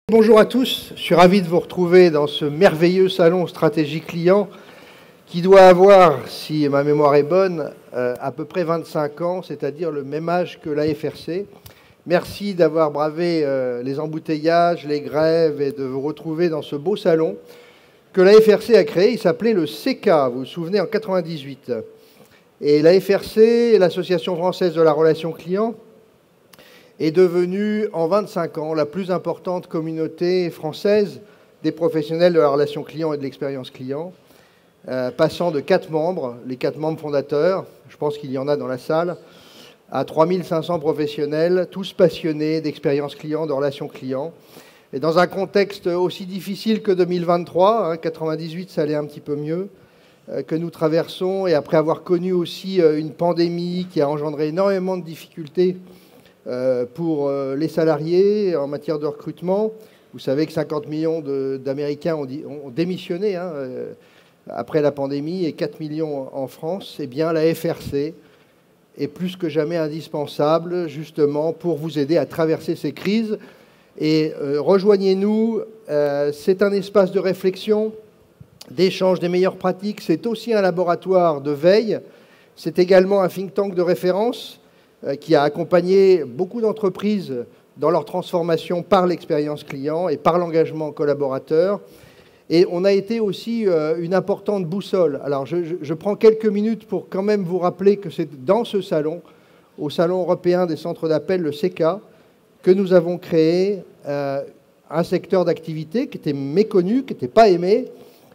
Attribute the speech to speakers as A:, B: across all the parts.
A: Bonjour à tous, je suis ravi de vous retrouver dans ce merveilleux salon stratégie client qui doit avoir, si ma mémoire est bonne, à peu près 25 ans, c'est-à-dire le même âge que la FRC. Merci d'avoir bravé les embouteillages, les grèves et de vous retrouver dans ce beau salon que la FRC a créé. Il s'appelait le CK, vous vous souvenez, en 98. Et la FRC, l'Association française de la relation client, est devenue en 25 ans la plus importante communauté française des professionnels de la relation client et de l'expérience client, passant de 4 membres, les 4 membres fondateurs, je pense qu'il y en a dans la salle, à 3500 professionnels, tous passionnés d'expérience client, de relation client. Et dans un contexte aussi difficile que 2023, 98 ça allait un petit peu mieux, que nous traversons, et après avoir connu aussi une pandémie qui a engendré énormément de difficultés pour les salariés en matière de recrutement. Vous savez que 50 millions d'Américains ont démissionné après la pandémie et 4 millions en France. Eh bien, la FRC est plus que jamais indispensable justement pour vous aider à traverser ces crises. Et rejoignez-nous, c'est un espace de réflexion, d'échange des meilleures pratiques. C'est aussi un laboratoire de veille. C'est également un think tank de référence qui a accompagné beaucoup d'entreprises dans leur transformation par l'expérience client et par l'engagement collaborateur. Et on a été aussi une importante boussole. Alors je prends quelques minutes pour quand même vous rappeler que c'est dans ce salon, au Salon européen des centres d'appel, le CK, que nous avons créé un secteur d'activité qui était méconnu, qui n'était pas aimé.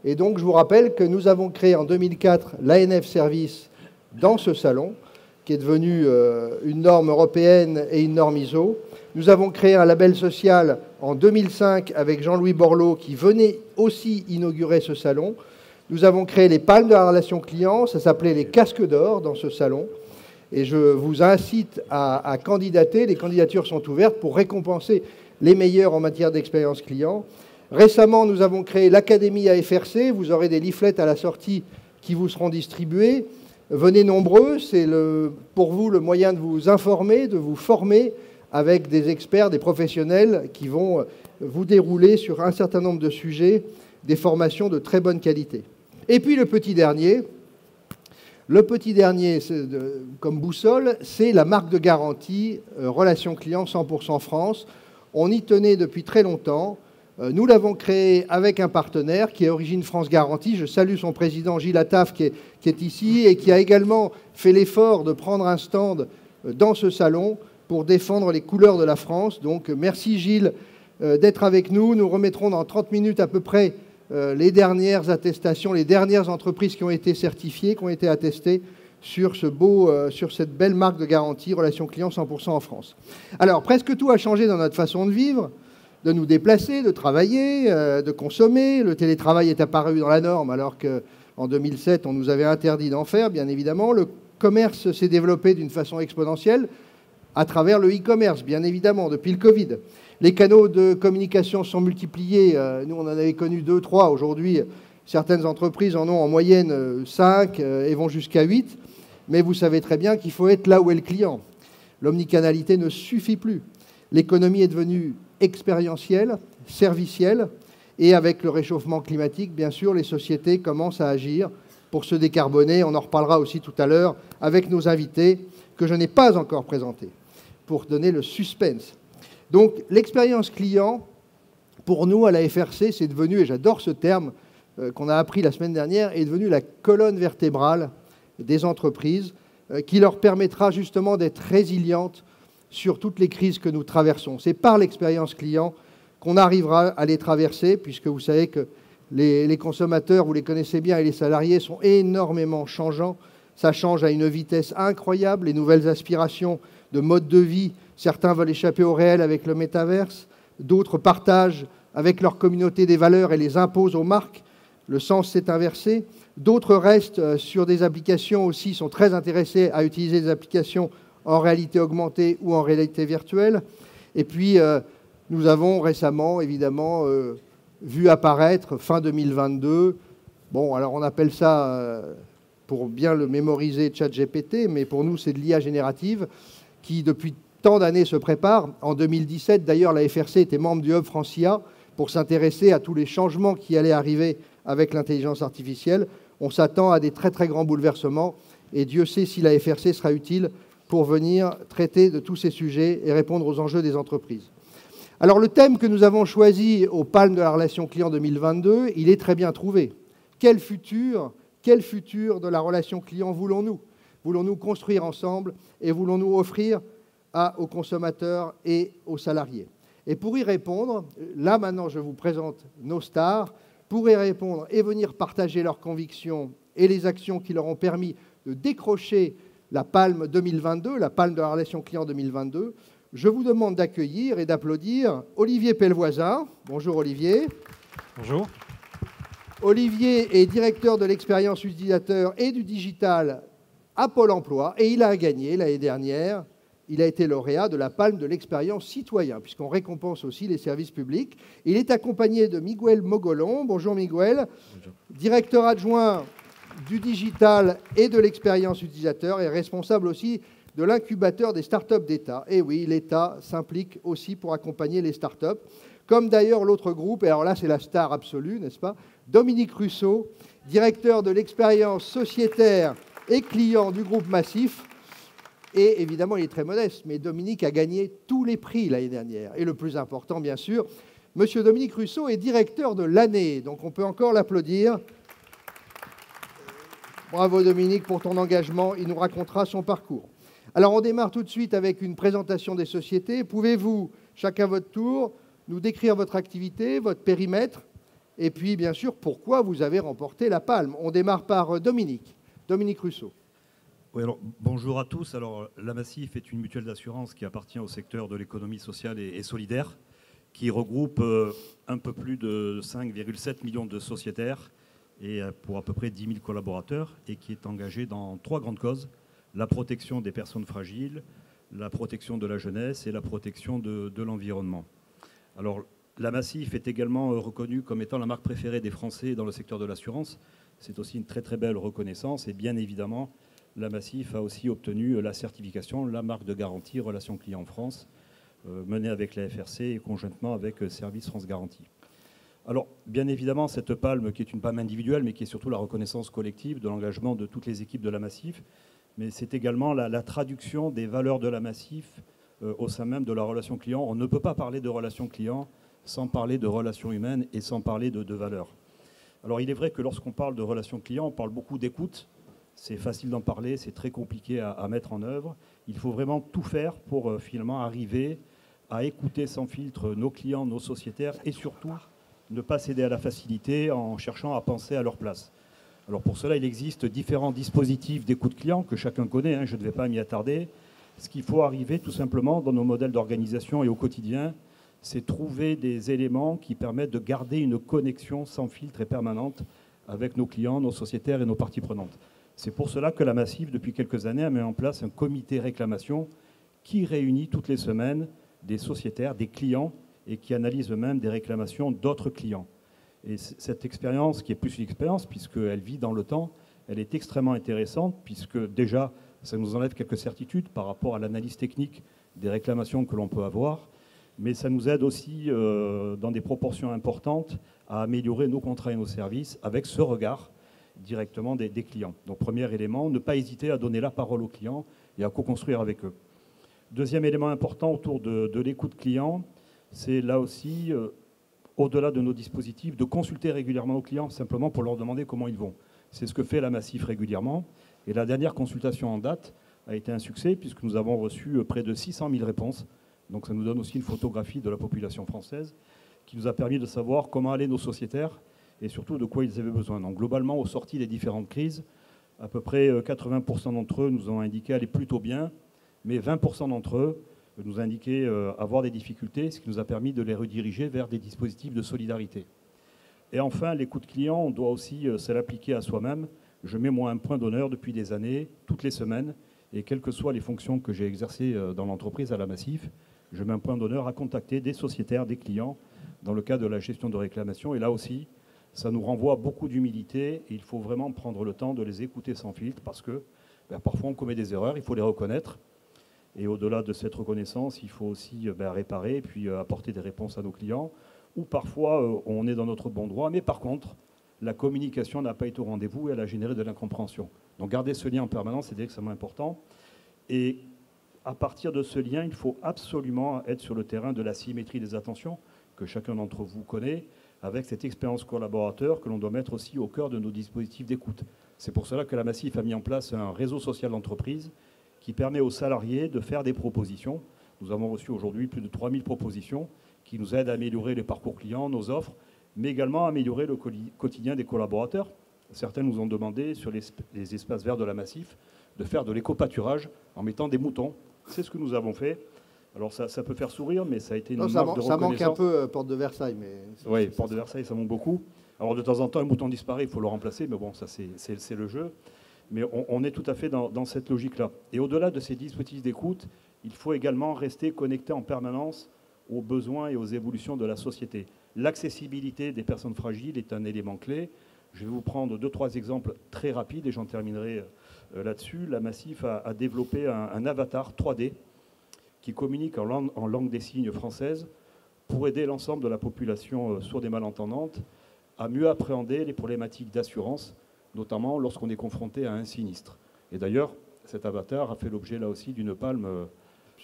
A: Et donc je vous rappelle que nous avons créé en 2004 l'ANF Service dans ce salon, qui est devenue une norme européenne et une norme ISO. Nous avons créé un label social en 2005 avec Jean-Louis Borloo qui venait aussi inaugurer ce salon. Nous avons créé les palmes de la relation client, ça s'appelait les casques d'or dans ce salon. Et je vous incite à candidater, les candidatures sont ouvertes pour récompenser les meilleurs en matière d'expérience client. Récemment, nous avons créé l'Académie AFRC, vous aurez des leaflets à la sortie qui vous seront distribués. Venez nombreux, c'est pour vous le moyen de vous informer, de vous former avec des experts, des professionnels qui vont vous dérouler sur un certain nombre de sujets, des formations de très bonne qualité. Et puis le petit dernier comme boussole, c'est la marque de garantie Relation Client 100% France. On y tenait depuis très longtemps. Nous l'avons créé avec un partenaire qui est Origine France Garantie. Je salue son président Gilles Attaf qui est ici et qui a également fait l'effort de prendre un stand dans ce salon pour défendre les couleurs de la France. Donc merci Gilles d'être avec nous. Nous remettrons dans 30 minutes à peu près les dernières attestations, les dernières entreprises qui ont été certifiées, qui ont été attestées sur cette belle marque de garantie Relation Client 100% en France. Alors presque tout a changé dans notre façon de vivre, de nous déplacer, de travailler, de consommer. Le télétravail est apparu dans la norme alors qu'en 2007, on nous avait interdit d'en faire, bien évidemment. Le commerce s'est développé d'une façon exponentielle à travers le e-commerce, bien évidemment, depuis le Covid. Les canaux de communication sont multipliés. Nous, on en avait connu 2, 3. Aujourd'hui, certaines entreprises en ont en moyenne 5 et vont jusqu'à 8. Mais vous savez très bien qu'il faut être là où est le client. L'omnicanalité ne suffit plus. L'économie est devenue expérientielle, servicielle, et avec le réchauffement climatique, bien sûr, les sociétés commencent à agir pour se décarboner. On en reparlera aussi tout à l'heure avec nos invités, que je n'ai pas encore présentés, pour donner le suspense. Donc, l'expérience client, pour nous, à la FRC, c'est devenu, et j'adore ce terme qu'on a appris la semaine dernière, est devenu la colonne vertébrale des entreprises, qui leur permettra justement d'être résilientes sur toutes les crises que nous traversons. C'est par l'expérience client qu'on arrivera à les traverser, puisque vous savez que les consommateurs, vous les connaissez bien, et les salariés sont énormément changeants. Ça change à une vitesse incroyable, les nouvelles aspirations de mode de vie. Certains veulent échapper au réel avec le métaverse, d'autres partagent avec leur communauté des valeurs et les imposent aux marques. Le sens s'est inversé. D'autres restent sur des applications aussi, sont très intéressés à utiliser des applications en réalité augmentée ou en réalité virtuelle. Et puis, nous avons récemment, évidemment, vu apparaître, fin 2022, bon, alors on appelle ça, pour bien le mémoriser, ChatGPT, mais pour nous, c'est de l'IA générative, qui, depuis tant d'années se préparent. En 2017, d'ailleurs, la FRC était membre du Hub Francia pour s'intéresser à tous les changements qui allaient arriver avec l'intelligence artificielle. On s'attend à des très très grands bouleversements et Dieu sait si la FRC sera utile pour venir traiter de tous ces sujets et répondre aux enjeux des entreprises. Alors le thème que nous avons choisi au Palme de la relation client 2022, il est très bien trouvé. Quel futur de la relation client voulons-nous? Voulons-nous construire ensemble et voulons-nous offrir aux consommateurs et aux salariés? Et pour y répondre, là maintenant je vous présente nos stars, pour y répondre et venir partager leurs convictions et les actions qui leur ont permis de décrocher la Palme 2022, la Palme de la relation client 2022, je vous demande d'accueillir et d'applaudir Olivier Pellevoisin. Bonjour Olivier.
B: Bonjour.
A: Olivier est directeur de l'expérience utilisateur et du digital à Pôle emploi et il a gagné l'année dernière, il a été lauréat de la Palme de l'expérience citoyen, puisqu'on récompense aussi les services publics. Il est accompagné de Miguel Mogolon. Bonjour Miguel. Bonjour. Directeur adjoint du digital et de l'expérience utilisateur et responsable aussi de l'incubateur des startups d'État. Et oui, l'État s'implique aussi pour accompagner les startups, comme d'ailleurs l'autre groupe, et alors là c'est la star absolue, n'est-ce pas, Dominique Russo, directeur de l'expérience sociétaire et client du groupe Massif. Et évidemment, il est très modeste, mais Dominique a gagné tous les prix l'année dernière. Et le plus important, bien sûr, Monsieur Dominique Russo est directeur de l'année, donc on peut encore l'applaudir. Bravo Dominique pour ton engagement, il nous racontera son parcours. Alors on démarre tout de suite avec une présentation des sociétés. Pouvez-vous, chacun votre tour, nous décrire votre activité, votre périmètre, et puis bien sûr pourquoi vous avez remporté la Palme? On démarre par Dominique Russo.
B: Oui, alors, bonjour à tous. Alors, la Massif est une mutuelle d'assurance qui appartient au secteur de l'économie sociale et solidaire, qui regroupe un peu plus de 5,7 millions de sociétaires et pour à peu près 10 000 collaborateurs, et qui est engagée dans 3 grandes causes: la protection des personnes fragiles, la protection de la jeunesse et la protection de l'environnement. Alors, la Massif est également reconnue comme étant la marque préférée des Français dans le secteur de l'assurance. C'est aussi une très très belle reconnaissance, et bien évidemment, la Massif a aussi obtenu la certification, la marque de garantie Relation Client France, menée avec la FRC et conjointement avec Service France Garantie. Alors, bien évidemment, cette palme, qui est une palme individuelle, mais qui est surtout la reconnaissance collective de l'engagement de toutes les équipes de la Massif, mais c'est également la traduction des valeurs de la Massif au sein même de la relation client. On ne peut pas parler de relation client sans parler de relations humaines et sans parler de valeurs. Alors, il est vrai que lorsqu'on parle de relation client, on parle beaucoup d'écoute. C'est facile d'en parler, c'est très compliqué à mettre en œuvre. Il faut vraiment tout faire pour finalement arriver à écouter sans filtre nos clients, nos sociétaires, et surtout ne pas céder à la facilité en cherchant à penser à leur place. Alors pour cela, il existe différents dispositifs d'écoute client que chacun connaît, hein, je ne vais pas m'y attarder. Ce qu'il faut arriver tout simplement dans nos modèles d'organisation et au quotidien, c'est trouver des éléments qui permettent de garder une connexion sans filtre et permanente avec nos clients, nos sociétaires et nos parties prenantes. C'est pour cela que la Massif, depuis quelques années, a mis en place un comité réclamation qui réunit toutes les semaines des sociétaires, des clients, et qui analyse même des réclamations d'autres clients. Et cette expérience, qui est plus une expérience, puisqu'elle vit dans le temps, elle est extrêmement intéressante, puisque déjà, ça nous enlève quelques certitudes par rapport à l'analyse technique des réclamations que l'on peut avoir, mais ça nous aide aussi, dans des proportions importantes, à améliorer nos contrats et nos services avec ce regard directement des clients. Donc premier élément, ne pas hésiter à donner la parole aux clients et à co-construire avec eux. Deuxième élément important autour de l'écoute client, c'est là aussi, au-delà de nos dispositifs, de consulter régulièrement aux clients, simplement pour leur demander comment ils vont. C'est ce que fait la Massif régulièrement. Et la dernière consultation en date a été un succès, puisque nous avons reçu près de 600 000 réponses. Donc ça nous donne aussi une photographie de la population française, qui nous a permis de savoir comment allaient nos sociétaires, et surtout de quoi ils avaient besoin. Donc globalement, au sorti des différentes crises, à peu près 80% d'entre eux nous ont indiqué aller plutôt bien, mais 20% d'entre eux nous ont indiqué avoir des difficultés, ce qui nous a permis de les rediriger vers des dispositifs de solidarité. Et enfin, l'écoute client, on doit aussi se l'appliquer à soi-même. Je mets moi un point d'honneur depuis des années, toutes les semaines, et quelles que soient les fonctions que j'ai exercées dans l'entreprise à la Massif, je mets un point d'honneur à contacter des sociétaires, des clients, dans le cadre de la gestion de réclamation. Et là aussi, ça nous renvoie à beaucoup d'humilité et il faut vraiment prendre le temps de les écouter sans filtre parce que parfois on commet des erreurs, il faut les reconnaître. Et au-delà de cette reconnaissance, il faut aussi réparer et puis apporter des réponses à nos clients, où parfois on est dans notre bon droit, mais par contre, la communication n'a pas été au rendez-vous et elle a généré de l'incompréhension. Donc garder ce lien en permanence, c'est extrêmement important. Et à partir de ce lien, il faut absolument être sur le terrain de la symétrie des attentions, que chacun d'entre vous connaît, avec cette expérience collaborateur que l'on doit mettre aussi au cœur de nos dispositifs d'écoute. C'est pour cela que la Massif a mis en place un réseau social d'entreprise qui permet aux salariés de faire des propositions. Nous avons reçu aujourd'hui plus de 3000 propositions qui nous aident à améliorer les parcours clients, nos offres, mais également à améliorer le quotidien des collaborateurs. Certains nous ont demandé, sur les espaces verts de la Massif, de faire de l'éco-pâturage en mettant des moutons. C'est ce que nous avons fait. Alors ça peut faire sourire, mais ça a été une marque de reconnaissance.
A: Ça manque un peu Porte de Versailles.
B: Oui, Porte de Versailles, ça manque beaucoup. Alors de temps en temps, un mouton disparaît, il faut le remplacer, mais bon, ça c'est le jeu. Mais on est tout à fait dans cette logique-là. Et au-delà de ces dispositifs d'écoute, il faut également rester connecté en permanence aux besoins et aux évolutions de la société. L'accessibilité des personnes fragiles est un élément clé. Je vais vous prendre 2-3 exemples très rapides et j'en terminerai là-dessus. La Massif a développé un avatar 3D qui communique en langue des signes française pour aider l'ensemble de la population sourde et malentendante à mieux appréhender les problématiques d'assurance, notamment lorsqu'on est confronté à un sinistre. Et d'ailleurs, cet avatar a fait l'objet là aussi d'une palme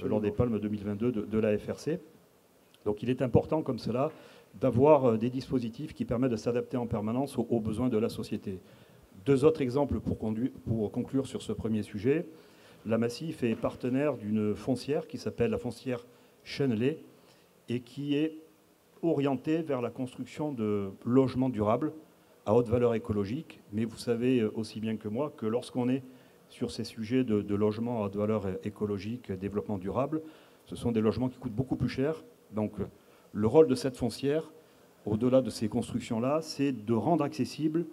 B: lors des palmes 2022 de la FRC. Donc il est important comme cela d'avoir des dispositifs qui permettent de s'adapter en permanence aux besoins de la société. 2 autres exemples pour conclure sur ce premier sujet. La Massif est partenaire d'une foncière qui s'appelle la foncière Chenelay et qui est orientée vers la construction de logements durables à haute valeur écologique. Mais vous savez aussi bien que moi que lorsqu'on est sur ces sujets de logements à haute valeur écologique, développement durable, ce sont des logements qui coûtent beaucoup plus cher. Donc le rôle de cette foncière, au-delà de ces constructions-là, c'est de rendre accessible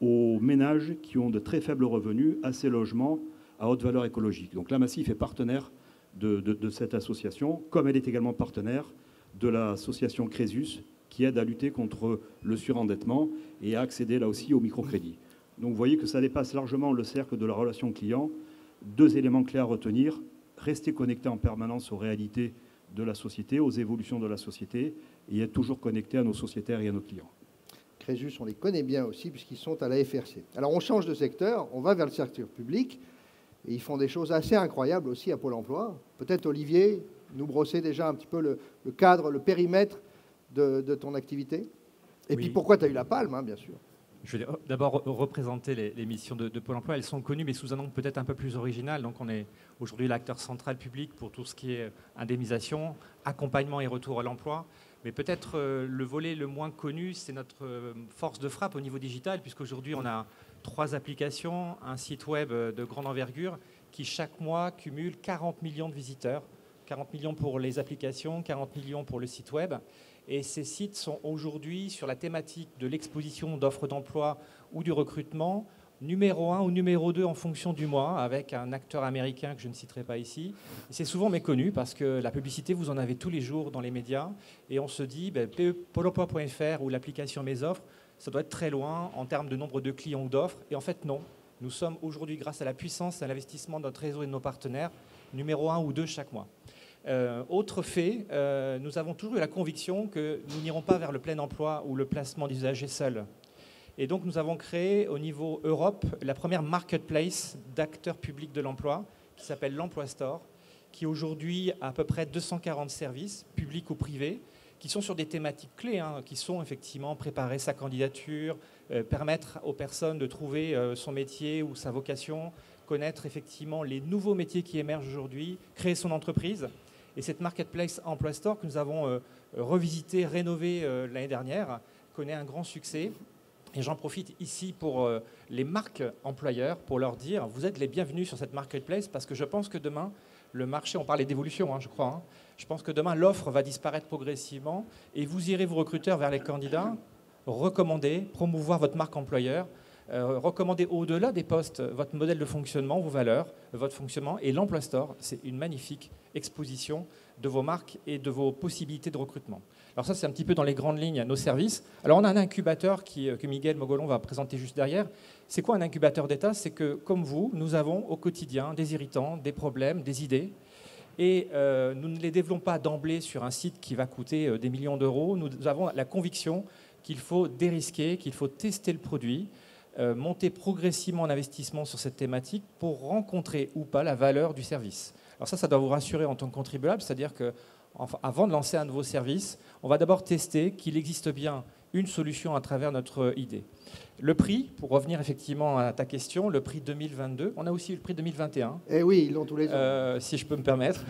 B: aux ménages qui ont de très faibles revenus à ces logements à haute valeur écologique. Donc la Massif est partenaire de cette association, comme elle est également partenaire de l'association Crésus, qui aide à lutter contre le surendettement et à accéder là aussi au microcrédit. Donc vous voyez que ça dépasse largement le cercle de la relation client. 2 éléments clés à retenir: rester connecté en permanence aux réalités de la société, aux évolutions de la société, et être toujours connecté à nos sociétaires et à nos clients.
A: Crésus, on les connaît bien aussi, puisqu'ils sont à la FRC. Alors on change de secteur, on va vers le secteur public, et ils font des choses assez incroyables aussi à Pôle emploi. Peut-être, Olivier, nous brosser déjà un petit peu le cadre, le périmètre de ton activité. Et puis pourquoi tu as eu la palme, bien sûr.
C: Je vais d'abord représenter les missions de Pôle emploi. Elles sont connues, mais sous un nom peut-être un peu plus original. Donc on est aujourd'hui l'acteur central public pour tout ce qui est indemnisation, accompagnement et retour à l'emploi. Mais peut-être le volet le moins connu, c'est notre force de frappe au niveau digital, puisqu'aujourd'hui on a 3 applications, un site web de grande envergure qui chaque mois cumule 40 millions de visiteurs. 40 millions pour les applications, 40 millions pour le site web. Et ces sites sont aujourd'hui sur la thématique de l'exposition d'offres d'emploi ou du recrutement, numéro 1 ou numéro 2 en fonction du mois, avec un acteur américain que je ne citerai pas ici. C'est souvent méconnu parce que la publicité, vous en avez tous les jours dans les médias. Et on se dit, Pôle emploi.fr ou l'application Mes offres, ça doit être très loin en termes de nombre de clients ou d'offres. Et en fait, non. Nous sommes aujourd'hui, grâce à la puissance et à l'investissement de notre réseau et de nos partenaires, numéro 1 ou 2 chaque mois. Autre fait, nous avons toujours eu la conviction que nous n'irons pas vers le plein emploi ou le placement d'usagers seuls. Et donc nous avons créé au niveau Europe la première marketplace d'acteurs publics de l'emploi qui s'appelle l'Emploi Store, qui aujourd'hui a à peu près 240 services, publics ou privés, qui sont sur des thématiques clés, qui sont effectivement préparer sa candidature, permettre aux personnes de trouver son métier ou sa vocation, connaître effectivement les nouveaux métiers qui émergent aujourd'hui, créer son entreprise. Et cette marketplace Emploi Store que nous avons revisité, rénové l'année dernière, connaît un grand succès. Et j'en profite ici pour les marques employeurs, pour leur dire, vous êtes les bienvenus sur cette marketplace, parce que je pense que demain, le marché, on parlait d'évolution, je crois, je pense que demain, l'offre va disparaître progressivement, et vous irez, vous recruteurs, vers les candidats, recommander, promouvoir votre marque employeur, recommander au-delà des postes votre modèle de fonctionnement, vos valeurs, votre fonctionnement. Et l'Emploi Store, c'est une magnifique exposition de vos marques et de vos possibilités de recrutement. Alors ça, c'est un petit peu dans les grandes lignes nos services. Alors on a un incubateur que Miguel Mogolon va présenter juste derrière. C'est quoi un incubateur d'État? C'est que, comme vous, nous avons au quotidien des irritants, des problèmes, des idées. Et nous ne les développons pas d'emblée sur un site qui va coûter des millions d'euros. Nous avons la conviction qu'il faut dérisquer, qu'il faut tester le produit, monter progressivement en investissement sur cette thématique pour rencontrer ou pas la valeur du service. Alors ça doit vous rassurer en tant que contribuable, c'est-à-dire qu'avant de lancer un nouveau service, on va d'abord tester qu'il existe bien une solution à travers notre idée. Le prix, pour revenir effectivement à ta question, le prix 2022, on a aussi eu le prix 2021.
A: Eh oui, ils l'ont tous les ans.
C: Si je peux me permettre,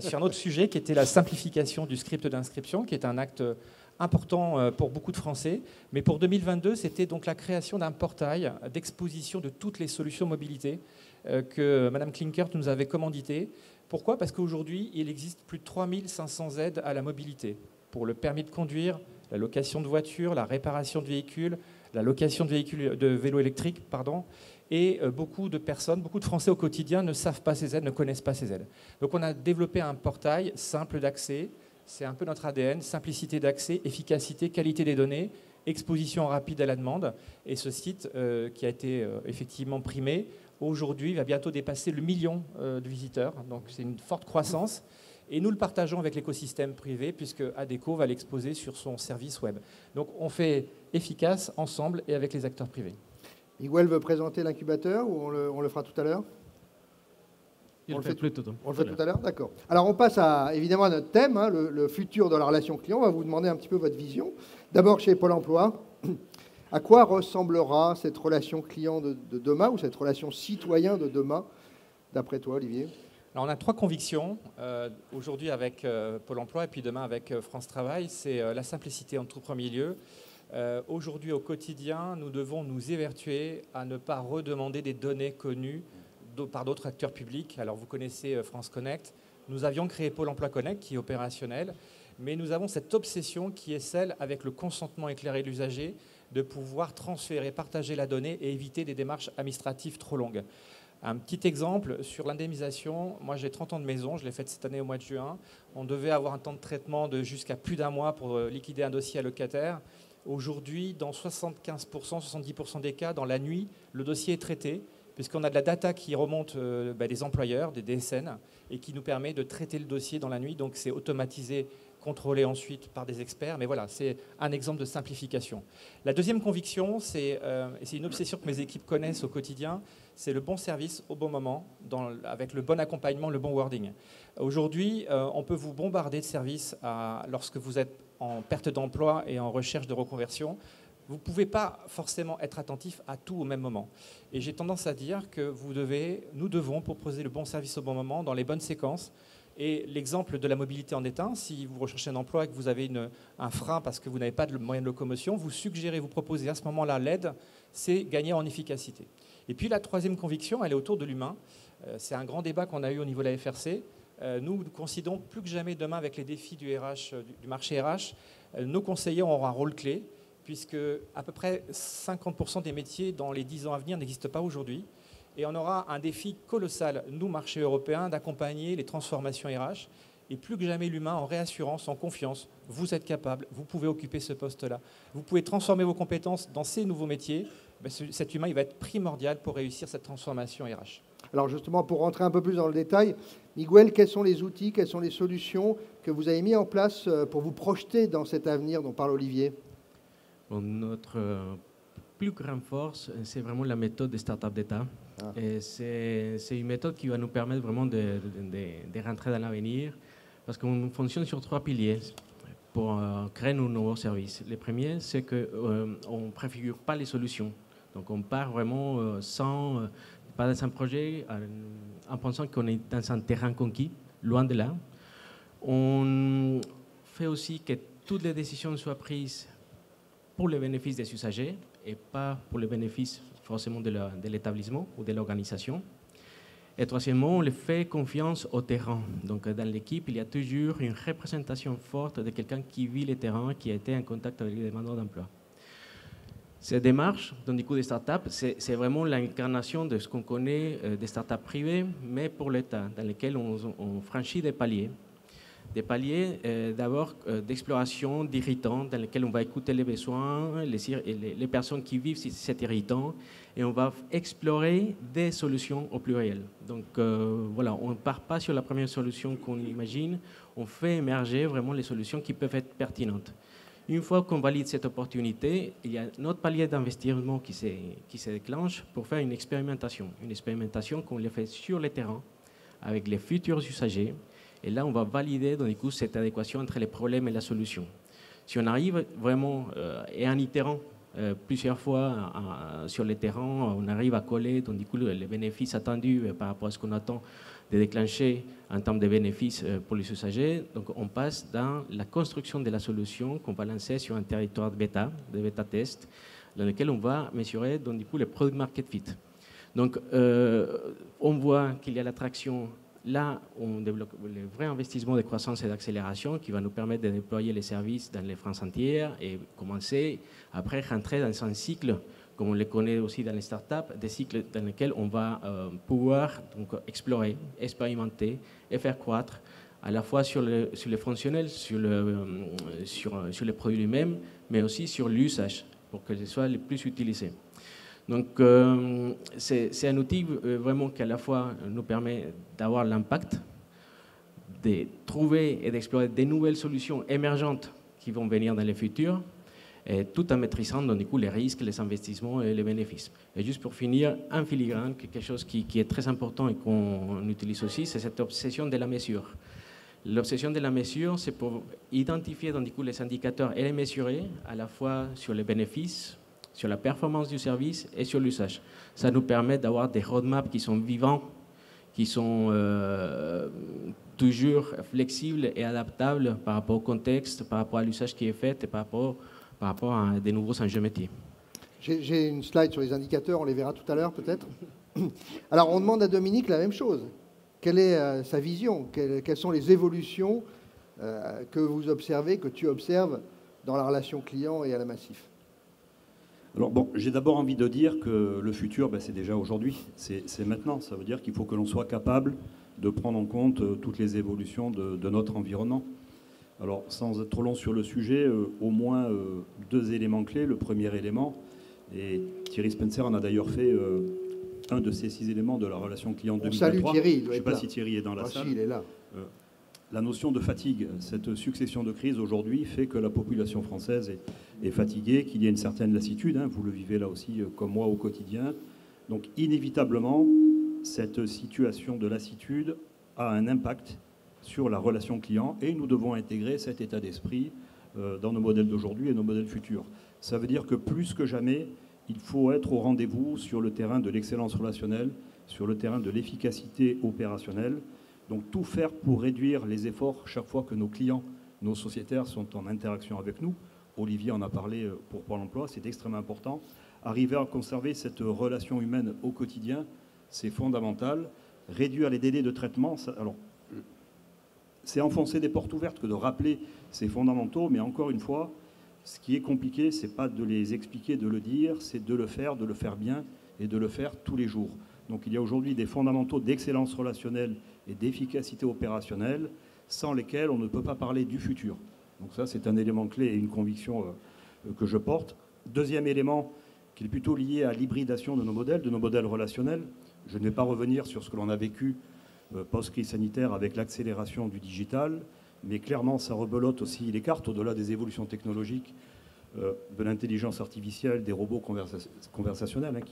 C: sur un autre sujet qui était la simplification du script d'inscription, qui est un acte important pour beaucoup de Français. Mais pour 2022, c'était donc la création d'un portail d'exposition de toutes les solutions mobilité que Mme Klinkert nous avait commandité. Pourquoi ? Parce qu'aujourd'hui, il existe plus de 3500 aides à la mobilité pour le permis de conduire, la location de voitures, la réparation de véhicules, la location de vélos électriques, et beaucoup de personnes, beaucoup de Français au quotidien ne savent pas ces aides, ne connaissent pas ces aides. Donc on a développé un portail simple d'accès, c'est un peu notre ADN, simplicité d'accès, efficacité, qualité des données, exposition rapide à la demande, et ce site qui a été effectivement primé, aujourd'hui va bientôt dépasser le 1 million de visiteurs, donc c'est une forte croissance. Et nous le partageons avec l'écosystème privé, puisque ADECO va l'exposer sur son service web. Donc on fait efficace ensemble et avec les acteurs privés.
A: Miguel veut présenter l'incubateur ou on le fera tout à l'heure ?
D: On le fait tout
A: à l'heure, d'accord. Alors on passe évidemment à notre thème, hein, le futur de la relation client. On va vous demander un petit peu votre vision. D'abord chez Pôle emploi, à quoi ressemblera cette relation client de demain ou cette relation citoyen de demain, d'après toi, Olivier ?
C: Alors on a 3 convictions, aujourd'hui avec Pôle emploi et puis demain avec France Travail. C'est la simplicité en tout premier lieu. Aujourd'hui au quotidien, nous devons nous évertuer à ne pas redemander des données connues par d'autres acteurs publics. Alors vous connaissez France Connect. Nous avions créé Pôle emploi Connect qui est opérationnel, mais nous avons cette obsession qui est celle, avec le consentement éclairé de l'usager, de pouvoir transférer, partager la donnée et éviter des démarches administratives trop longues. Un petit exemple sur l'indemnisation. Moi, j'ai 30 ans de maison, je l'ai faite cette année au mois de juin. On devait avoir un temps de traitement de jusqu'à plus d'1 mois pour liquider un dossier allocataire. Aujourd'hui, dans 75%, 70% des cas, dans la nuit, le dossier est traité, puisqu'on a de la data qui remonte des employeurs, des DSN, et qui nous permet de traiter le dossier dans la nuit. Donc, c'est automatisé, contrôlé ensuite par des experts. Mais voilà, c'est un exemple de simplification. La deuxième conviction, et c'est une obsession que mes équipes connaissent au quotidien, c'est le bon service au bon moment, avec le bon accompagnement, le bon wording. Aujourd'hui, on peut vous bombarder de services lorsque vous êtes en perte d'emploi et en recherche de reconversion. Vous ne pouvez pas forcément être attentif à tout au même moment. Et j'ai tendance à dire que nous devons proposer le bon service au bon moment, dans les bonnes séquences. Et l'exemple de la mobilité en est un. Si vous recherchez un emploi et que vous avez un frein parce que vous n'avez pas de moyen de locomotion, vous proposez à ce moment-là l'aide, c'est gagner en efficacité. Et puis la troisième conviction, elle est autour de l'humain. C'est un grand débat qu'on a eu au niveau de la FRC. Nous considérons plus que jamais demain, avec les défis du marché RH, nos conseillers auront un rôle clé, puisque à peu près 50% des métiers dans les 10 ans à venir n'existent pas aujourd'hui. Et on aura un défi colossal, nous, marché européen, d'accompagner les transformations RH. Et plus que jamais, l'humain, en réassurance, en confiance, vous êtes capable, vous pouvez occuper ce poste-là. Vous pouvez transformer vos compétences dans ces nouveaux métiers. Cet humain, il va être primordial pour réussir cette transformation RH.
A: Alors justement, pour rentrer un peu plus dans le détail, Miguel, quels sont les outils, quelles sont les solutions que vous avez mis en place pour vous projeter dans cet avenir dont parle Olivier ?
D: Notre plus grande force, c'est vraiment la méthode des startups d'État. Et c'est une méthode qui va nous permettre vraiment de rentrer dans l'avenir, parce qu'on fonctionne sur 3 piliers pour créer nos nouveaux services. Le premier, c'est qu'on ne préfigure pas les solutions. Donc on part vraiment pas dans un projet en pensant qu'on est dans un terrain conquis, loin de là. On fait aussi que toutes les décisions soient prises pour le bénéfice des usagers et pas pour le bénéfice forcément de l'établissement ou de l'organisation. Et troisièmement, on le fait confiance au terrain. Donc dans l'équipe, il y a toujours une représentation forte de quelqu'un qui vit le terrain, qui a été en contact avec les demandeurs d'emploi. Cette démarche, dans du coup des startups, c'est vraiment l'incarnation de ce qu'on connaît des startups privées, mais pour l'État, dans lesquelles on franchit des paliers. des paliers d'abord d'exploration d'irritants dans lesquels on va écouter les besoins, les personnes qui vivent cet irritant, et on va explorer des solutions au pluriel. Donc voilà, on ne part pas sur la première solution qu'on imagine, on fait émerger vraiment les solutions qui peuvent être pertinentes. Une fois qu'on valide cette opportunité, il y a un autre palier d'investissement qui se déclenche pour faire une expérimentation qu'on les fait sur le terrain avec les futurs usagers. Et là, on va valider donc, du coup, cette adéquation entre les problèmes et la solution. Si on arrive vraiment, et en itérant plusieurs fois sur le terrain, on arrive à coller donc, du coup, les bénéfices attendus par rapport à ce qu'on attend de déclencher en termes de bénéfices pour les usagers. Donc, on passe dans la construction de la solution qu'on va lancer sur un territoire de bêta test, dans lequel on va mesurer donc, du coup, le product market fit. Donc, on voit qu'il y a l'attraction. Là, on développe le vrai investissement de croissance et d'accélération qui va nous permettre de déployer les services dans les France entières et commencer, après, rentrer dans un cycle, comme on le connaît aussi dans les startups, des cycles dans lesquels on va pouvoir donc, explorer, expérimenter et faire croître à la fois sur les fonctionnels, sur les produits eux-mêmes, mais aussi sur l'usage pour que ce soit les plus utilisés. Donc, c'est un outil vraiment qui à la fois nous permet d'avoir l'impact, de trouver et d'explorer des nouvelles solutions émergentes qui vont venir dans le futur, et tout en maîtrisant donc, du coup, les risques, les investissements et les bénéfices. Et juste pour finir, en filigrane, quelque chose qui est très important et qu'on utilise aussi, c'est cette obsession de la mesure. L'obsession de la mesure, c'est pour identifier donc, du coup, les indicateurs et les mesurer à la fois sur les bénéfices, sur la performance du service et sur l'usage. Ça nous permet d'avoir des roadmaps qui sont vivants, qui sont toujours flexibles et adaptables par rapport au contexte, par rapport à l'usage qui est fait et par rapport à des nouveaux enjeux métiers.
A: J'ai une slide sur les indicateurs, on les verra tout à l'heure peut-être. Alors on demande à Dominique la même chose. Quelle est sa vision? Quelles sont les évolutions que vous observez, que tu observes dans la relation client et à la Massif?
B: Alors bon, j'ai d'abord envie de dire que le futur, c'est déjà aujourd'hui, c'est maintenant. Ça veut dire qu'il faut que l'on soit capable de prendre en compte toutes les évolutions de notre environnement. Alors, sans être trop long sur le sujet, au moins deux éléments clés. Le premier élément, et Thierry Spencer en a d'ailleurs fait un de ces 6 éléments de la relation client 2023.
A: Salue Thierry,
B: je ne sais pas si Thierry est dans la salle.
A: Si, il est là.
B: La notion de fatigue, cette succession de crises aujourd'hui fait que la population française est fatiguée, qu'il y a une certaine lassitude. Vous le vivez là aussi comme moi au quotidien. Donc inévitablement, cette situation de lassitude a un impact sur la relation client et nous devons intégrer cet état d'esprit dans nos modèles d'aujourd'hui et nos modèles futurs. Ça veut dire que plus que jamais, il faut être au rendez-vous sur le terrain de l'excellence relationnelle, sur le terrain de l'efficacité opérationnelle. Donc tout faire pour réduire les efforts chaque fois que nos clients, nos sociétaires sont en interaction avec nous. Olivier en a parlé pour Pôle emploi, c'est extrêmement important. Arriver à conserver cette relation humaine au quotidien, c'est fondamental. Réduire les délais de traitement, alors c'est enfoncer des portes ouvertes que de rappeler ces fondamentaux, mais encore une fois, ce qui est compliqué, ce n'est pas de les expliquer, de le dire, c'est de le faire bien et de le faire tous les jours. Donc il y a aujourd'hui des fondamentaux d'excellence relationnelle et d'efficacité opérationnelle sans lesquels on ne peut pas parler du futur. Donc ça, c'est un élément clé et une conviction que je porte. Deuxième élément, qui est plutôt lié à l'hybridation de nos modèles relationnels. Je ne vais pas revenir sur ce que l'on a vécu post-crise sanitaire avec l'accélération du digital, mais clairement, ça rebelote aussi les cartes au-delà des évolutions technologiques de l'intelligence artificielle, des robots conversationnels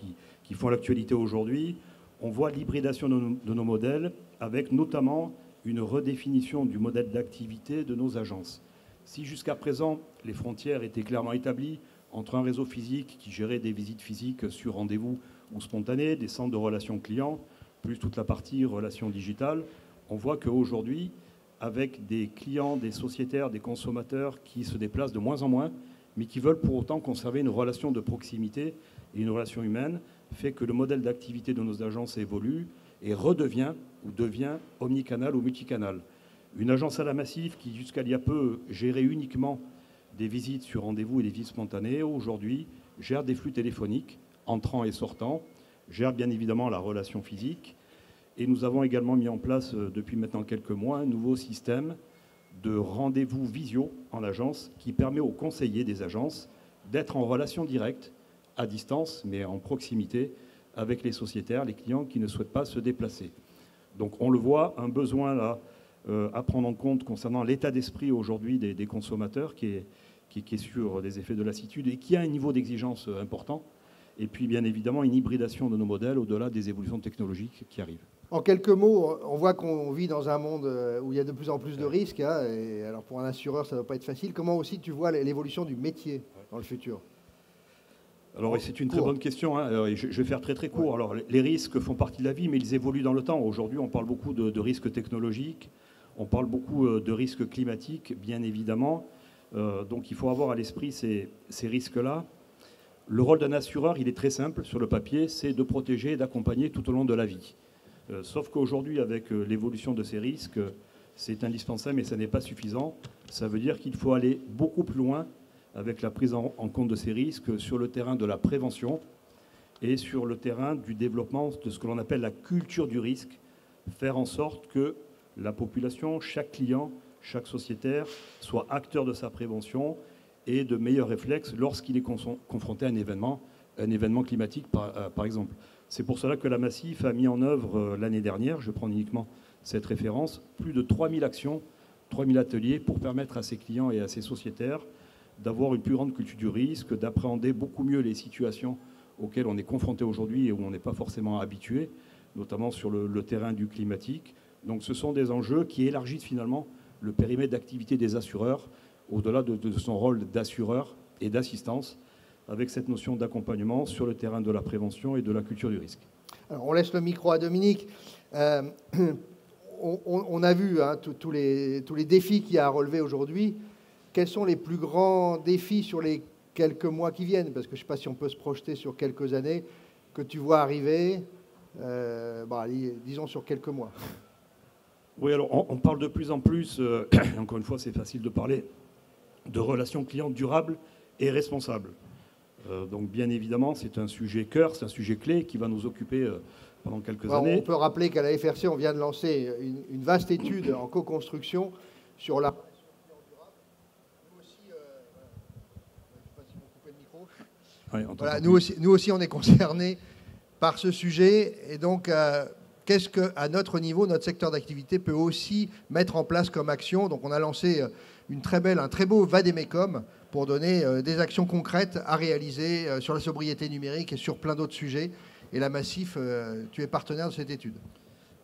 B: qui font l'actualité aujourd'hui. On voit l'hybridation de nos modèles avec notamment une redéfinition du modèle d'activité de nos agences. Si jusqu'à présent, les frontières étaient clairement établies entre un réseau physique qui gérait des visites physiques sur rendez-vous ou spontanées, des centres de relations clients, plus toute la partie relations digitales, on voit qu'aujourd'hui, avec des clients, des sociétaires, des consommateurs qui se déplacent de moins en moins, mais qui veulent pour autant conserver une relation de proximité et une relation humaine, fait que le modèle d'activité de nos agences évolue et redevient ou devient omnicanal ou multicanal. Une agence à la Massif qui, jusqu'à il y a peu, gérait uniquement des visites sur rendez-vous et des visites spontanées, aujourd'hui gère des flux téléphoniques entrants et sortants, gère bien évidemment la relation physique. Et nous avons également mis en place, depuis maintenant quelques mois, un nouveau système de rendez-vous visio en agence qui permet aux conseillers des agences d'être en relation directe, à distance, mais en proximité, avec les sociétaires, les clients qui ne souhaitent pas se déplacer. Donc on le voit, un besoin là à prendre en compte concernant l'état d'esprit aujourd'hui des consommateurs qui est sur les effets de lassitude et qui a un niveau d'exigence important. Et puis bien évidemment une hybridation de nos modèles au-delà des évolutions technologiques qui arrivent.
A: En quelques mots, on voit qu'on vit dans un monde où il y a de plus en plus de risques. Hein, et alors pour un assureur, ça ne doit pas être facile. Comment aussi tu vois l'évolution du métier dans le futur?
B: Alors c'est une très bonne question. Hein. Je vais faire très très court. Alors les risques font partie de la vie, mais ils évoluent dans le temps. Aujourd'hui, on parle beaucoup de risques technologiques. On parle beaucoup de risques climatiques, bien évidemment. Donc il faut avoir à l'esprit ces risques-là. Le rôle d'un assureur, il est très simple sur le papier, c'est de protéger et d'accompagner tout au long de la vie. Sauf qu'aujourd'hui, avec l'évolution de ces risques, c'est indispensable, mais ça n'est pas suffisant. Ça veut dire qu'il faut aller beaucoup plus loin avec la prise en compte de ces risques sur le terrain de la prévention et sur le terrain du développement de ce que l'on appelle la culture du risque, faire en sorte que la population, chaque client, chaque sociétaire soit acteur de sa prévention et de meilleurs réflexes lorsqu'il est confronté à un événement climatique par exemple. C'est pour cela que la Massif a mis en œuvre l'année dernière, je prends uniquement cette référence, plus de 3000 actions, 3000 ateliers pour permettre à ses clients et à ses sociétaires d'avoir une plus grande culture du risque, d'appréhender beaucoup mieux les situations auxquelles on est confronté aujourd'hui et où on n'est pas forcément habitué, notamment sur le terrain du climatique. Donc ce sont des enjeux qui élargissent finalement le périmètre d'activité des assureurs au-delà de son rôle d'assureur et d'assistance, avec cette notion d'accompagnement sur le terrain de la prévention et de la culture du risque.
A: Alors, on laisse le micro à Dominique. On a vu hein, tous les défis qu'il y a à relever aujourd'hui. Quels sont les plus grands défis sur les quelques mois qui viennent? Parce que je ne sais pas si on peut se projeter sur quelques années, que tu vois arriver, disons sur quelques mois.
B: Oui, alors on parle de plus en plus, encore une fois c'est facile de parler, de relations clients durables et responsables. Donc bien évidemment, c'est un sujet cœur, c'est un sujet clé qui va nous occuper pendant quelques années.
A: On peut rappeler qu'à la FRC, on vient de lancer une vaste étude en co-construction sur la... Nous aussi, je ne sais pas si vous coupez le micro. Voilà, nous aussi, on est concernés par ce sujet. Et donc, qu'est-ce qu'à notre niveau, notre secteur d'activité peut aussi mettre en place comme action? Donc on a lancé un très beau Vademecum pour donner des actions concrètes à réaliser sur la sobriété numérique et sur plein d'autres sujets. Et la Massif, tu es partenaire de cette étude.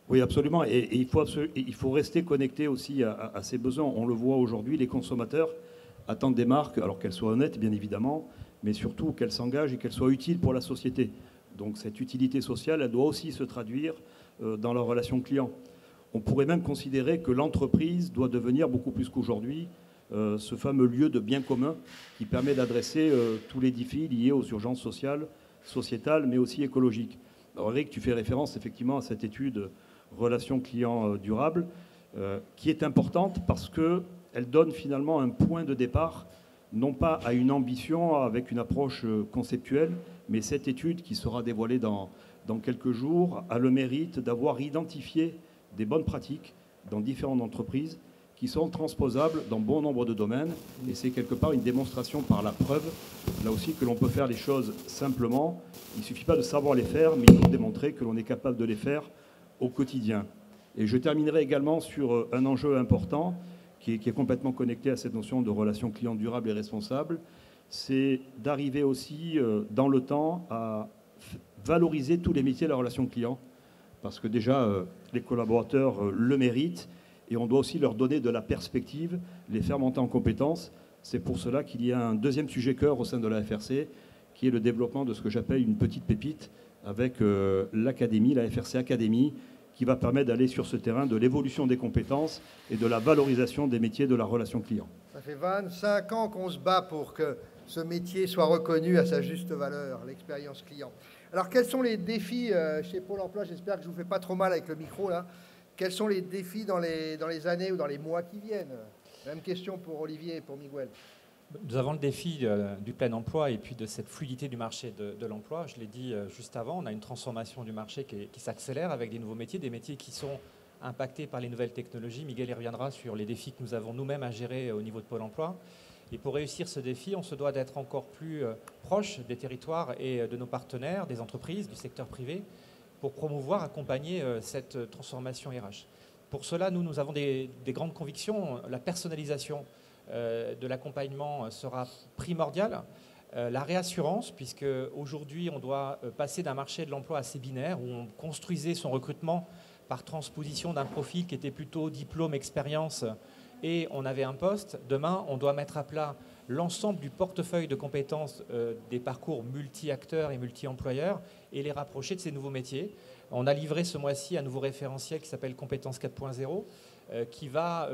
B: Oui, absolument. Et il faut rester connecté aussi à ces besoins. On le voit aujourd'hui, les consommateurs attendent des marques, alors qu'elles soient honnêtes, bien évidemment, mais surtout qu'elles s'engagent et qu'elles soient utiles pour la société. Donc cette utilité sociale, elle doit aussi se traduire dans leur relation client. On pourrait même considérer que l'entreprise doit devenir beaucoup plus qu'aujourd'hui ce fameux lieu de bien commun qui permet d'adresser tous les défis liés aux urgences sociales, sociétales, mais aussi écologiques. Alors Eric, tu fais référence effectivement à cette étude Relations clients durables, qui est importante parce qu'elle donne finalement un point de départ, non pas à une ambition avec une approche conceptuelle, mais cette étude qui sera dévoilée dans quelques jours a le mérite d'avoir identifié des bonnes pratiques dans différentes entreprises qui sont transposables dans bon nombre de domaines. Et c'est quelque part une démonstration par la preuve, là aussi, que l'on peut faire les choses simplement. Il ne suffit pas de savoir les faire, mais il faut démontrer que l'on est capable de les faire au quotidien. Et je terminerai également sur un enjeu important qui est complètement connecté à cette notion de relation client durable et responsable. C'est d'arriver aussi dans le temps à valoriser tous les métiers de la relation client, parce que déjà, les collaborateurs le méritent, et on doit aussi leur donner de la perspective, les faire monter en compétences. C'est pour cela qu'il y a un deuxième sujet cœur au sein de la FRC, qui est le développement de ce que j'appelle une petite pépite, avec l'académie, la FRC Academy, qui va permettre d'aller sur ce terrain de l'évolution des compétences et de la valorisation des métiers de la relation client.
A: Ça fait 25 ans qu'on se bat pour que ce métier soit reconnu à sa juste valeur, l'expérience client. Alors, quels sont les défis chez Pôle emploi? J'espère que je ne vous fais pas trop mal avec le micro, là. Quels sont les défis dans les années ou dans les mois qui viennent? Même question pour Olivier et pour Miguel.
C: Nous avons le défi du plein emploi et puis de cette fluidité du marché de l'emploi. Je l'ai dit juste avant, on a une transformation du marché qui s'accélère avec des nouveaux métiers, des métiers qui sont impactés par les nouvelles technologies. Miguel y reviendra sur les défis que nous avons nous-mêmes à gérer au niveau de Pôle emploi. Et pour réussir ce défi, on se doit d'être encore plus proche des territoires et de nos partenaires, des entreprises, du secteur privé, pour promouvoir, accompagner cette transformation RH. Pour cela, nous avons des grandes convictions. La personnalisation de l'accompagnement sera primordiale. La réassurance, puisque aujourd'hui on doit passer d'un marché de l'emploi assez binaire, où on construisait son recrutement par transposition d'un profil qui était plutôt diplôme, expérience, et on avait un poste. Demain, on doit mettre à plat l'ensemble du portefeuille de compétences des parcours multi-acteurs et multi-employeurs et les rapprocher de ces nouveaux métiers. On a livré ce mois-ci un nouveau référentiel qui s'appelle Compétences 4.0, qui va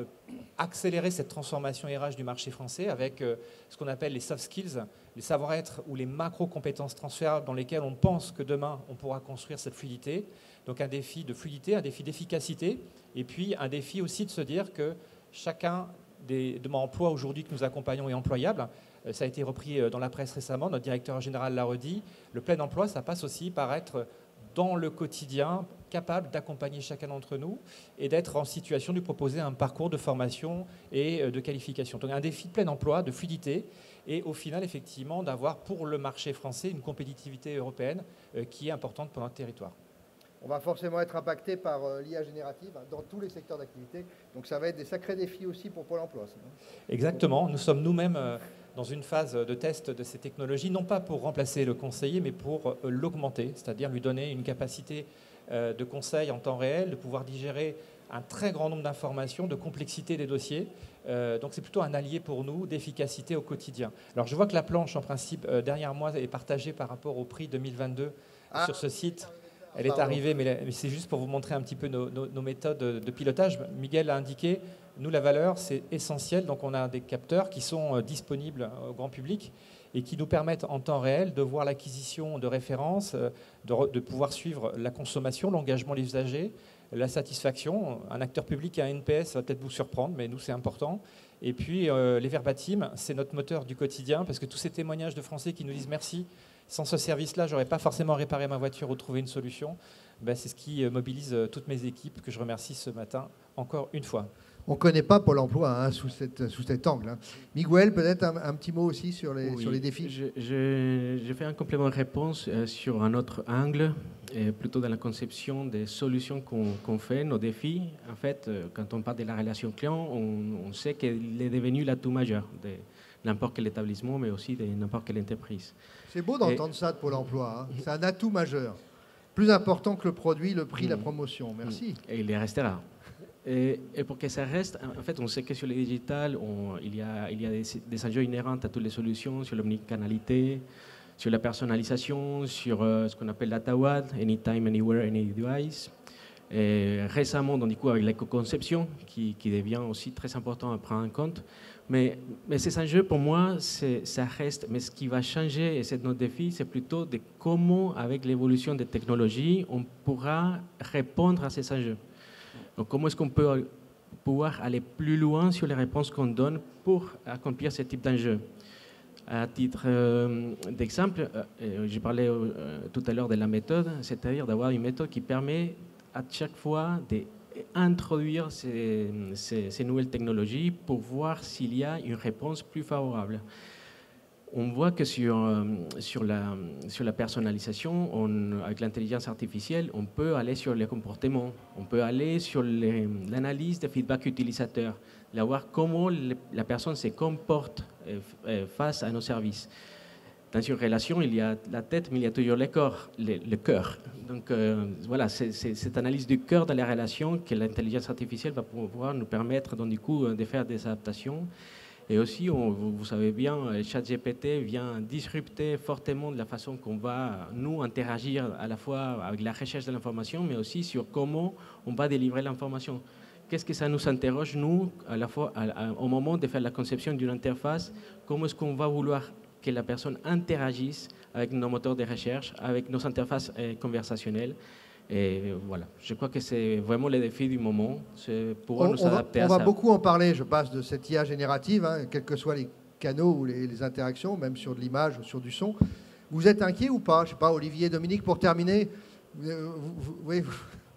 C: accélérer cette transformation RH du marché français avec ce qu'on appelle les soft skills, les savoir-être ou les macro-compétences transférables dans lesquelles on pense que demain, on pourra construire cette fluidité. Donc un défi de fluidité, un défi d'efficacité, et puis un défi aussi de se dire que chacun des emplois aujourd'hui que nous accompagnons est employable. Ça a été repris dans la presse récemment, notre directeur général l'a redit. Le plein emploi, ça passe aussi par être dans le quotidien, capable d'accompagner chacun d'entre nous et d'être en situation de lui proposer un parcours de formation et de qualification. Donc un défi de plein emploi, de fluidité et au final, effectivement, d'avoir pour le marché français une compétitivité européenne qui est importante pour notre territoire.
A: On va forcément être impacté par l'IA générative dans tous les secteurs d'activité. Donc ça va être des sacrés défis aussi pour Pôle emploi.
C: Exactement. Nous sommes nous-mêmes dans une phase de test de ces technologies, non pas pour remplacer le conseiller, mais pour l'augmenter, c'est-à-dire lui donner une capacité de conseil en temps réel, de pouvoir digérer un très grand nombre d'informations, de complexité des dossiers. Donc c'est plutôt un allié pour nous d'efficacité au quotidien. Alors je vois que la planche, en principe, derrière moi, est partagée par rapport au prix 2022 sur ce site. Elle est arrivée, mais c'est juste pour vous montrer un petit peu nos méthodes de pilotage. Miguel a indiqué, nous, la valeur, c'est essentiel. Donc, on a des capteurs qui sont disponibles au grand public et qui nous permettent en temps réel de voir l'acquisition de références, de pouvoir suivre la consommation, l'engagement des usagers, la satisfaction. Un acteur public qui a un NPS, ça va peut-être vous surprendre, mais nous, c'est important. Et puis, les verbatims, c'est notre moteur du quotidien parce que tous ces témoignages de Français qui nous disent merci. Sans ce service-là, je n'aurais pas forcément réparé ma voiture ou trouvé une solution. C'est ce qui mobilise toutes mes équipes, que je remercie ce matin encore une fois.
A: On ne connaît pas Pôle emploi sous cet angle. Miguel, peut-être un petit mot aussi sur les défis.
D: Je fais un complément de réponse sur un autre angle, plutôt dans la conception des solutions qu'on fait, nos défis. En fait, quand on parle de la relation client, on sait qu'elle est devenue l'atout majeur de n'importe quel établissement, mais aussi de n'importe quelle entreprise.
A: C'est beau d'entendre ça de Pôle emploi. C'est un atout majeur. Plus important que le produit, le prix, la promotion. Merci.
D: Et il y restera. Et pour que ça reste, en fait, on sait que sur le digital, il y a des enjeux inhérents à toutes les solutions, sur l'omnicanalité, sur la personnalisation, sur ce qu'on appelle data-WAD, Anytime, Anywhere, Any Device. Et récemment, donc, du coup, avec l'éco-conception, qui devient aussi très important à prendre en compte. Mais ces enjeux, pour moi, ça reste. Mais ce qui va changer, et c'est notre défi, c'est plutôt de comment, avec l'évolution des technologies, on pourra répondre à ces enjeux. Donc, comment est-ce qu'on peut pouvoir aller plus loin sur les réponses qu'on donne pour accomplir ce type d'enjeux? À titre d'exemple, j'ai parlé tout à l'heure de la méthode, c'est-à-dire d'avoir une méthode qui permet à chaque fois d'introduire ces nouvelles technologies pour voir s'il y a une réponse plus favorable. On voit que sur la personnalisation, avec l'intelligence artificielle, on peut aller sur les comportements, on peut aller sur l'analyse des feedbacks utilisateurs, de voir comment la personne se comporte face à nos services. Dans une relation, il y a la tête, mais il y a toujours le cœur. Donc voilà, c'est cette analyse du cœur de la relation que l'intelligence artificielle va pouvoir nous permettre, donc, du coup, de faire des adaptations. Et aussi, vous savez bien, ChatGPT vient disrupter fortement de la façon qu'on va, nous, interagir à la fois avec la recherche de l'information, mais aussi sur comment on va délivrer l'information. Qu'est-ce que ça nous interroge, nous, à la fois, au moment de faire la conception d'une interface, comment est-ce qu'on va vouloir que la personne interagisse avec nos moteurs de recherche, avec nos interfaces conversationnelles. Et voilà, je crois que c'est vraiment le défi du moment, c'est pouvoir nous adapter à ça.
A: On va beaucoup en parler, je passe, de cette IA générative, quels que soient les canaux ou les interactions, même sur de l'image ou sur du son. Vous êtes inquiet ou pas? Je ne sais pas, Olivier, Dominique, pour terminer,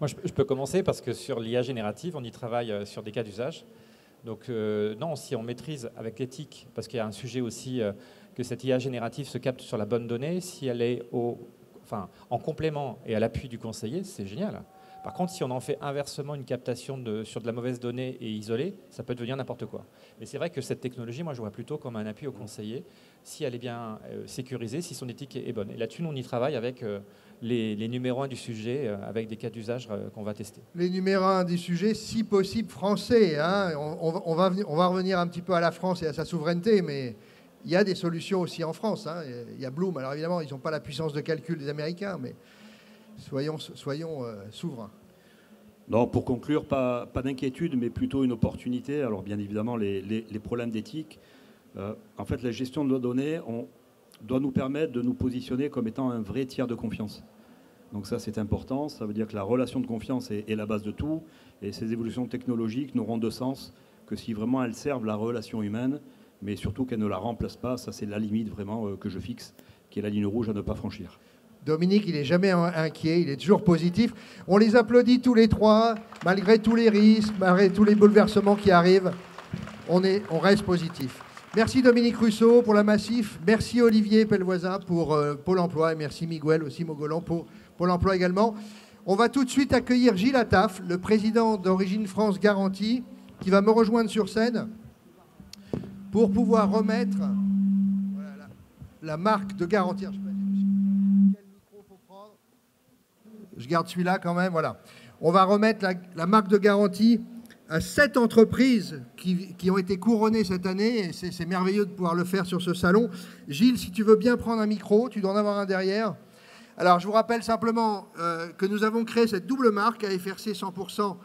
C: Moi, je peux commencer parce que sur l'IA générative, on y travaille sur des cas d'usage. Donc non, si on maîtrise avec l'éthique, parce qu'il y a un sujet aussi que cette IA générative se capte sur la bonne donnée, si elle est en complément et à l'appui du conseiller, c'est génial. Par contre, si on en fait inversement une captation sur de la mauvaise donnée et isolée, ça peut devenir n'importe quoi. Mais c'est vrai que cette technologie, moi, je vois plutôt comme un appui au conseiller, si elle est bien sécurisée, si son éthique est bonne. Et là-dessus, nous, on y travaille avec les numéros 1 du sujet, avec des cas d'usage qu'on va tester.
A: Les numéros 1 du sujet, si possible français. Hein. On va revenir un petit peu à la France et à sa souveraineté, mais il y a des solutions aussi en France. Hein. Il y a Bloom. Alors évidemment, ils n'ont pas la puissance de calcul des Américains, mais soyons souverains.
B: Non, pour conclure, pas d'inquiétude, mais plutôt une opportunité. Alors bien évidemment, les problèmes d'éthique. En fait, la gestion de nos données doit nous permettre de nous positionner comme étant un vrai tiers de confiance. Donc ça, c'est important. Ça veut dire que la relation de confiance est la base de tout. Et ces évolutions technologiques n'auront de sens que si vraiment elles servent la relation humaine, mais surtout qu'elles ne la remplacent pas. Ça, c'est la limite vraiment que je fixe, qui est la ligne rouge à ne pas franchir.
A: Dominique, il n'est jamais inquiet, il est toujours positif. On les applaudit tous les trois, malgré tous les risques, malgré tous les bouleversements qui arrivent. On reste positif. Merci Dominique Russo pour la Massif. Merci Olivier Pellevoisin pour Pôle emploi. Et merci Miguel aussi Mogolan pour Pôle emploi également. On va tout de suite accueillir Gilles Attaf, le président d'Origine France Garantie, qui va me rejoindre sur scène pour pouvoir remettre la marque de garantie. Je garde celui-là quand même, voilà. On va remettre la marque de garantie à 7 entreprises qui ont été couronnées cette année, et c'est merveilleux de pouvoir le faire sur ce salon. Gilles, si tu veux bien prendre un micro, tu dois en avoir un derrière. Alors, je vous rappelle simplement que nous avons créé cette double marque, AFRC 100%,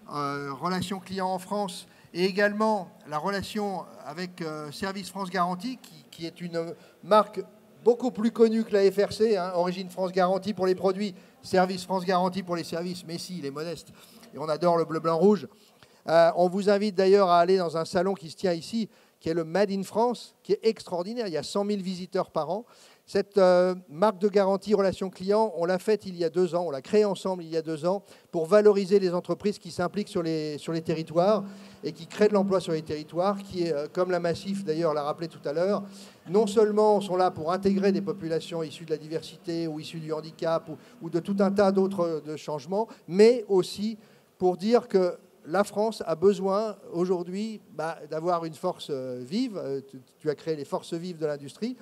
A: relation client en France, et également la relation avec Service France Garantie, qui est une marque beaucoup plus connue que la FRC, hein, Origine France Garantie pour les produits, Service France Garantie pour les services. Mais si, il est modeste. Et on adore le bleu, blanc, rouge. On vous invite d'ailleurs à aller dans un salon qui se tient ici, qui est le Made in France, qui est extraordinaire. Il y a 100 000 visiteurs par an. Cette marque de garantie relation client, on l'a faite il y a 2 ans, on l'a créée ensemble il y a 2 ans pour valoriser les entreprises qui s'impliquent sur les territoires et qui créent de l'emploi sur les territoires, qui, comme la Massif d'ailleurs l'a rappelé tout à l'heure, non seulement sont là pour intégrer des populations issues de la diversité ou issues du handicap ou de tout un tas d'autres changements, mais aussi pour dire que la France a besoin aujourd'hui d'avoir une force vive. Tu as créé les forces vives de l'industrie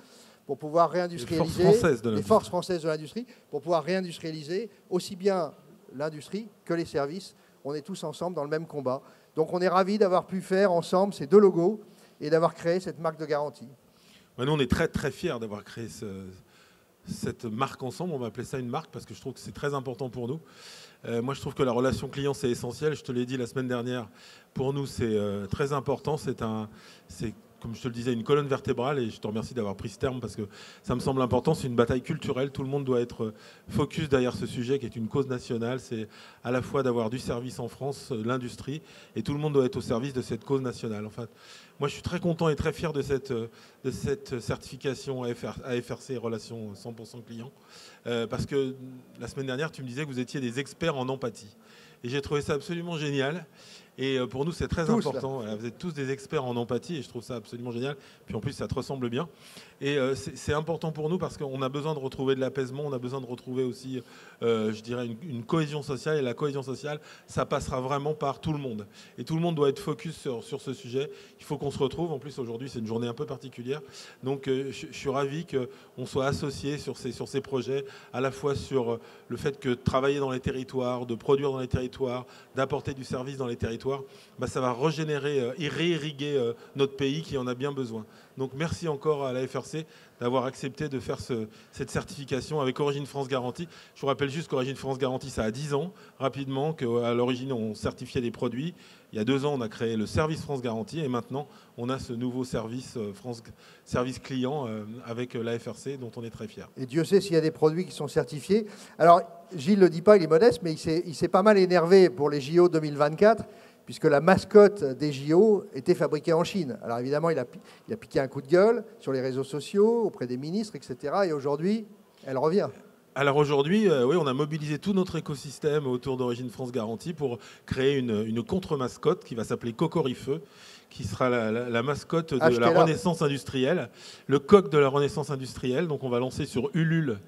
A: pour pouvoir réindustrialiser, les forces françaises de l'industrie, pour pouvoir réindustrialiser aussi bien l'industrie que les services. On est tous ensemble dans le même combat. Donc on est ravis d'avoir pu faire ensemble ces 2 logos et d'avoir créé cette marque de garantie.
E: Nous, on est très très fiers d'avoir créé cette marque ensemble. On va appeler ça une marque parce que je trouve que c'est très important pour nous. Moi, je trouve que la relation client, c'est essentiel. Je te l'ai dit la semaine dernière. Pour nous, c'est très important. C'est comme je te le disais, une colonne vertébrale, et je te remercie d'avoir pris ce terme parce que ça me semble important. C'est une bataille culturelle. Tout le monde doit être focus derrière ce sujet qui est une cause nationale. C'est à la fois d'avoir du service en France, l'industrie, et tout le monde doit être au service de cette cause nationale. En fait, moi, je suis très content et très fier de cette certification AFRC Relation 100% client parce que la semaine dernière, tu me disais que vous étiez des experts en empathie. Et j'ai trouvé ça absolument génial. Et pour nous, c'est très important. Voilà, vous êtes tous des experts en empathie et je trouve ça absolument génial. Puis en plus, ça te ressemble bien. Et c'est important pour nous parce qu'on a besoin de retrouver de l'apaisement. On a besoin de retrouver aussi, je dirais, une cohésion sociale. Et la cohésion sociale, ça passera vraiment par tout le monde. Et tout le monde doit être focus sur ce sujet. Il faut qu'on se retrouve. En plus, aujourd'hui, c'est une journée un peu particulière. Donc, je suis ravi qu'on soit associés sur ces projets, à la fois sur le fait que travailler dans les territoires, de produire dans les territoires, d'apporter du service dans les territoires, ça va régénérer et réirriguer notre pays qui en a bien besoin. Donc merci encore à la FRC d'avoir accepté de faire cette certification avec Origine France Garantie. Je vous rappelle juste qu'Origine France Garantie, ça a 10 ans, rapidement, qu'à l'origine, on certifiait des produits. Il y a 2 ans, on a créé le service France Garantie et maintenant, on a ce nouveau service client avec la FRC dont on est très fiers.
A: Et Dieu sait s'il y a des produits qui sont certifiés. Alors, Gilles ne le dit pas, il est modeste, mais il s'est pas mal énervé pour les JO 2024, puisque la mascotte des JO était fabriquée en Chine. Alors évidemment, il a piqué un coup de gueule sur les réseaux sociaux, auprès des ministres, etc. Et aujourd'hui, elle revient.
E: Alors aujourd'hui, oui, on a mobilisé tout notre écosystème autour d'Origine France Garantie pour créer une contre-mascotte qui va s'appeler Cocorifeux, qui sera la mascotte de la Renaissance industrielle, le coq de la Renaissance industrielle. Donc on va lancer sur Ulule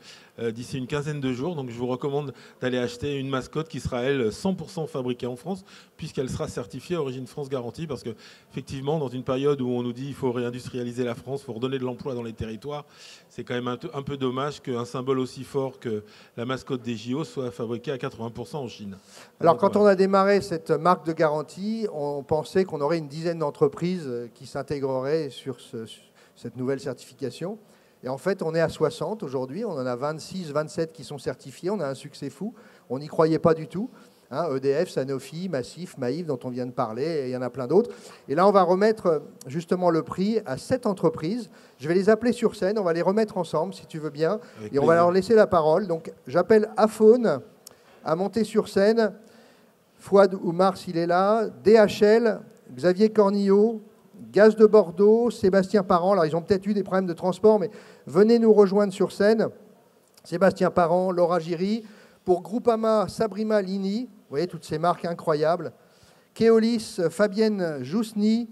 E: d'ici une quinzaine de jours. Donc je vous recommande d'aller acheter une mascotte qui sera, elle, 100% fabriquée en France, puisqu'elle sera certifiée Origine France Garantie. Parce qu'effectivement, dans une période où on nous dit qu'il faut réindustrialiser la France, il faut redonner de l'emploi dans les territoires, c'est quand même un peu dommage qu'un symbole aussi fort que la mascotte des JO soit fabriquée à 80% en Chine.
A: Alors quand on a démarré cette marque de garantie, on pensait qu'on aurait une dizaine d'entreprises qui s'intégreraient sur cette nouvelle certification. Et en fait, on est à 60 aujourd'hui. On en a 26, 27 qui sont certifiés. On a un succès fou. On n'y croyait pas du tout. EDF, Sanofi, Massif, Maïf, dont on vient de parler, et il y en a plein d'autres. Et là, on va remettre justement le prix à 7 entreprises. Je vais les appeler sur scène. On va les remettre ensemble, si tu veux bien.
E: Avec
A: et on va leur laisser la parole. Donc, j'appelle Aphone à monter sur scène. Fouad Oumar, s'il est là. DHL, Xavier Cornillot, Gaz de Bordeaux, Sébastien Parent. Alors, ils ont peut-être eu des problèmes de transport, mais venez nous rejoindre sur scène. Sébastien Parent, Laura Giry. Pour Groupama, Sabrina Lini. Vous voyez toutes ces marques incroyables. Keolis, Fabienne Jousny.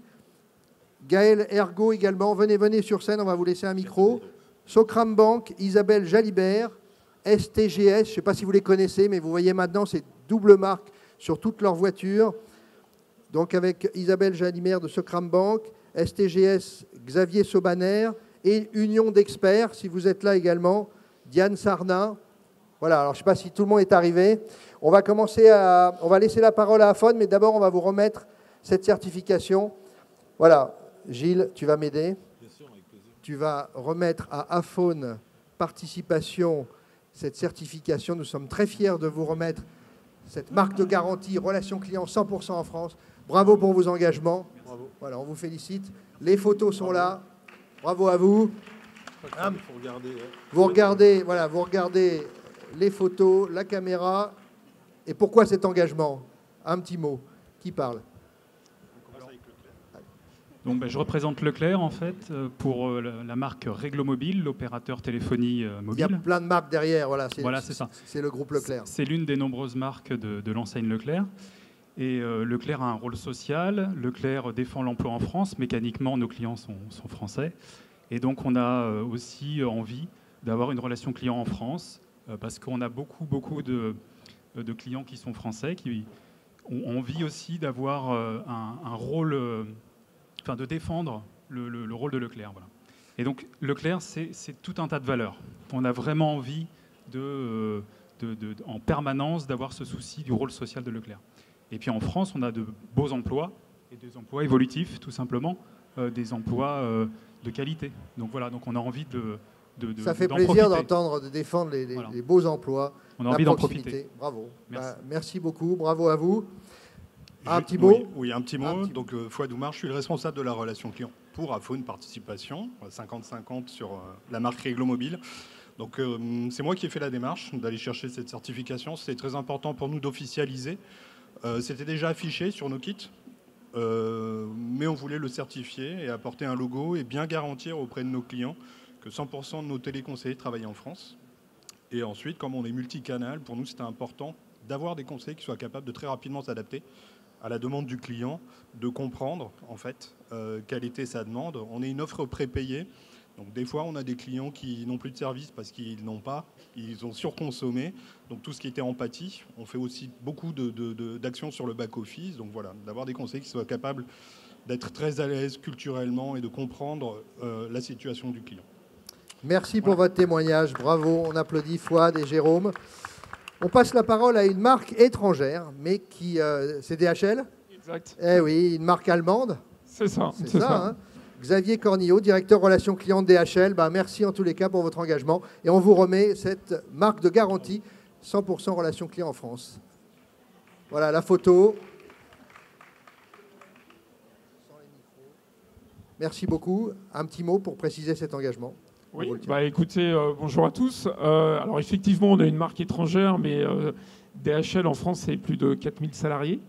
A: Gaël Ergo également. Venez sur scène, on va vous laisser un micro. Socram Bank, Isabelle Jalibert. STGS, je ne sais pas si vous les connaissez, mais vous voyez maintenant ces doubles marques sur toutes leurs voitures. Donc avec Isabelle Jalibert de Socram Bank, STGS, Xavier Sobaner et Union d'experts, si vous êtes là également, Diane Sarna. Voilà, alors je ne sais pas si tout le monde est arrivé. On va laisser la parole à Aphone, mais d'abord on va vous remettre cette certification. Voilà, Gilles, tu vas m'aider.
E: Bien sûr, avec plaisir.
A: Tu vas remettre à Aphone Participation cette certification. Nous sommes très fiers de vous remettre cette marque de garantie, relation client 100% en France. Bravo pour vos engagements.
E: Bravo.
A: Voilà, on vous félicite. Les photos sont là. Bravo à vous. Vous regardez les photos, la caméra. Et pourquoi cet engagement? Un petit mot. Qui parle?
F: Donc, je représente Leclerc, en fait, pour la marque Réglomobile, l'opérateur téléphonie mobile.
A: Il y a plein de marques derrière, voilà,
F: c'est ça.
A: C'est le groupe Leclerc.
F: C'est l'une des nombreuses marques de l'enseigne Leclerc. Et Leclerc a un rôle social. Leclerc défend l'emploi en France. Mécaniquement, nos clients sont français. Et donc, on a aussi envie d'avoir une relation client en France, parce qu'on a beaucoup de clients qui sont français, qui ont envie aussi d'avoir un rôle... de défendre le rôle de Leclerc. Voilà. Et donc, Leclerc, c'est tout un tas de valeurs. On a vraiment envie en permanence d'avoir ce souci du rôle social de Leclerc. Et puis en France, on a de beaux emplois, et des emplois évolutifs, tout simplement, des emplois de qualité. Donc voilà, donc on a envie
A: ça fait plaisir d'entendre, de défendre les beaux emplois.
F: On a envie d'en profiter.
A: Bravo.
F: Merci.
A: Merci beaucoup, bravo à vous. Un petit mot ?
G: Oui, un petit mot. Donc, Fouad Oumar, je suis le responsable de la relation client pour Aphone Participation, 50-50 sur la marque Réglomobile. Donc, c'est moi qui ai fait la démarche d'aller chercher cette certification. C'était très important pour nous d'officialiser. C'était déjà affiché sur nos kits, mais on voulait le certifier et apporter un logo et bien garantir auprès de nos clients que 100% de nos téléconseillers travaillaient en France. Et ensuite, comme on est multicanal, pour nous, c'était important d'avoir des conseillers qui soient capables de très rapidement s'adapter à la demande du client, de comprendre en fait quelle était sa demande. On est une offre prépayée, donc des fois on a des clients qui n'ont plus de service parce qu'ils n'ont pas, ils ont surconsommé. Donc tout ce qui était empathie, on fait aussi beaucoup d'actions sur le back-office. Donc voilà, d'avoir des conseillers qui soient capables d'être très à l'aise culturellement et de comprendre la situation du client.
A: Merci pour votre témoignage, bravo, on applaudit Fouad et Jérôme. On passe la parole à une marque étrangère, mais qui... c'est DHL ?
H: Exact.
A: Eh oui, une marque allemande.
H: C'est ça.
A: C'est ça. Hein. Xavier Cornillot, directeur relations clients de DHL. Merci en tous les cas pour votre engagement. Et on vous remet cette marque de garantie 100% relations clients en France. Voilà la photo. Merci beaucoup. Un petit mot pour préciser cet engagement.
H: Oui, écoutez, bonjour à tous. Alors effectivement, on a une marque étrangère, mais DHL en France, c'est plus de 4000 salariés.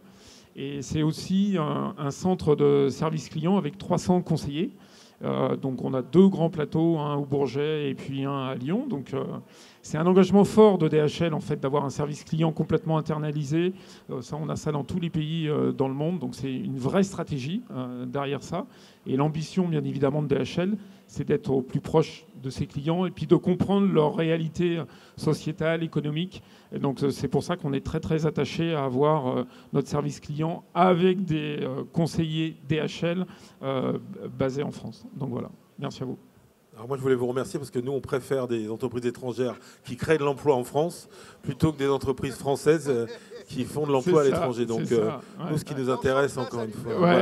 H: Et c'est aussi un centre de service client avec 300 conseillers. Donc on a 2 grands plateaux, un au Bourget et puis un à Lyon. Donc c'est un engagement fort de DHL en fait d'avoir un service client complètement internalisé. Ça, on a ça dans tous les pays dans le monde. Donc c'est une vraie stratégie derrière ça. Et l'ambition, bien évidemment, de DHL, c'est d'être au plus proche de ses clients et puis de comprendre leur réalité sociétale, économique. Et donc c'est pour ça qu'on est très très attaché à avoir notre service client avec des conseillers DHL basés en France. Donc voilà, merci à vous.
E: Alors moi, je voulais vous remercier parce que nous, on préfère des entreprises étrangères qui créent de l'emploi en France plutôt que des entreprises françaises qui font de l'emploi à l'étranger. Donc, nous, ce qui nous intéresse, encore une fois,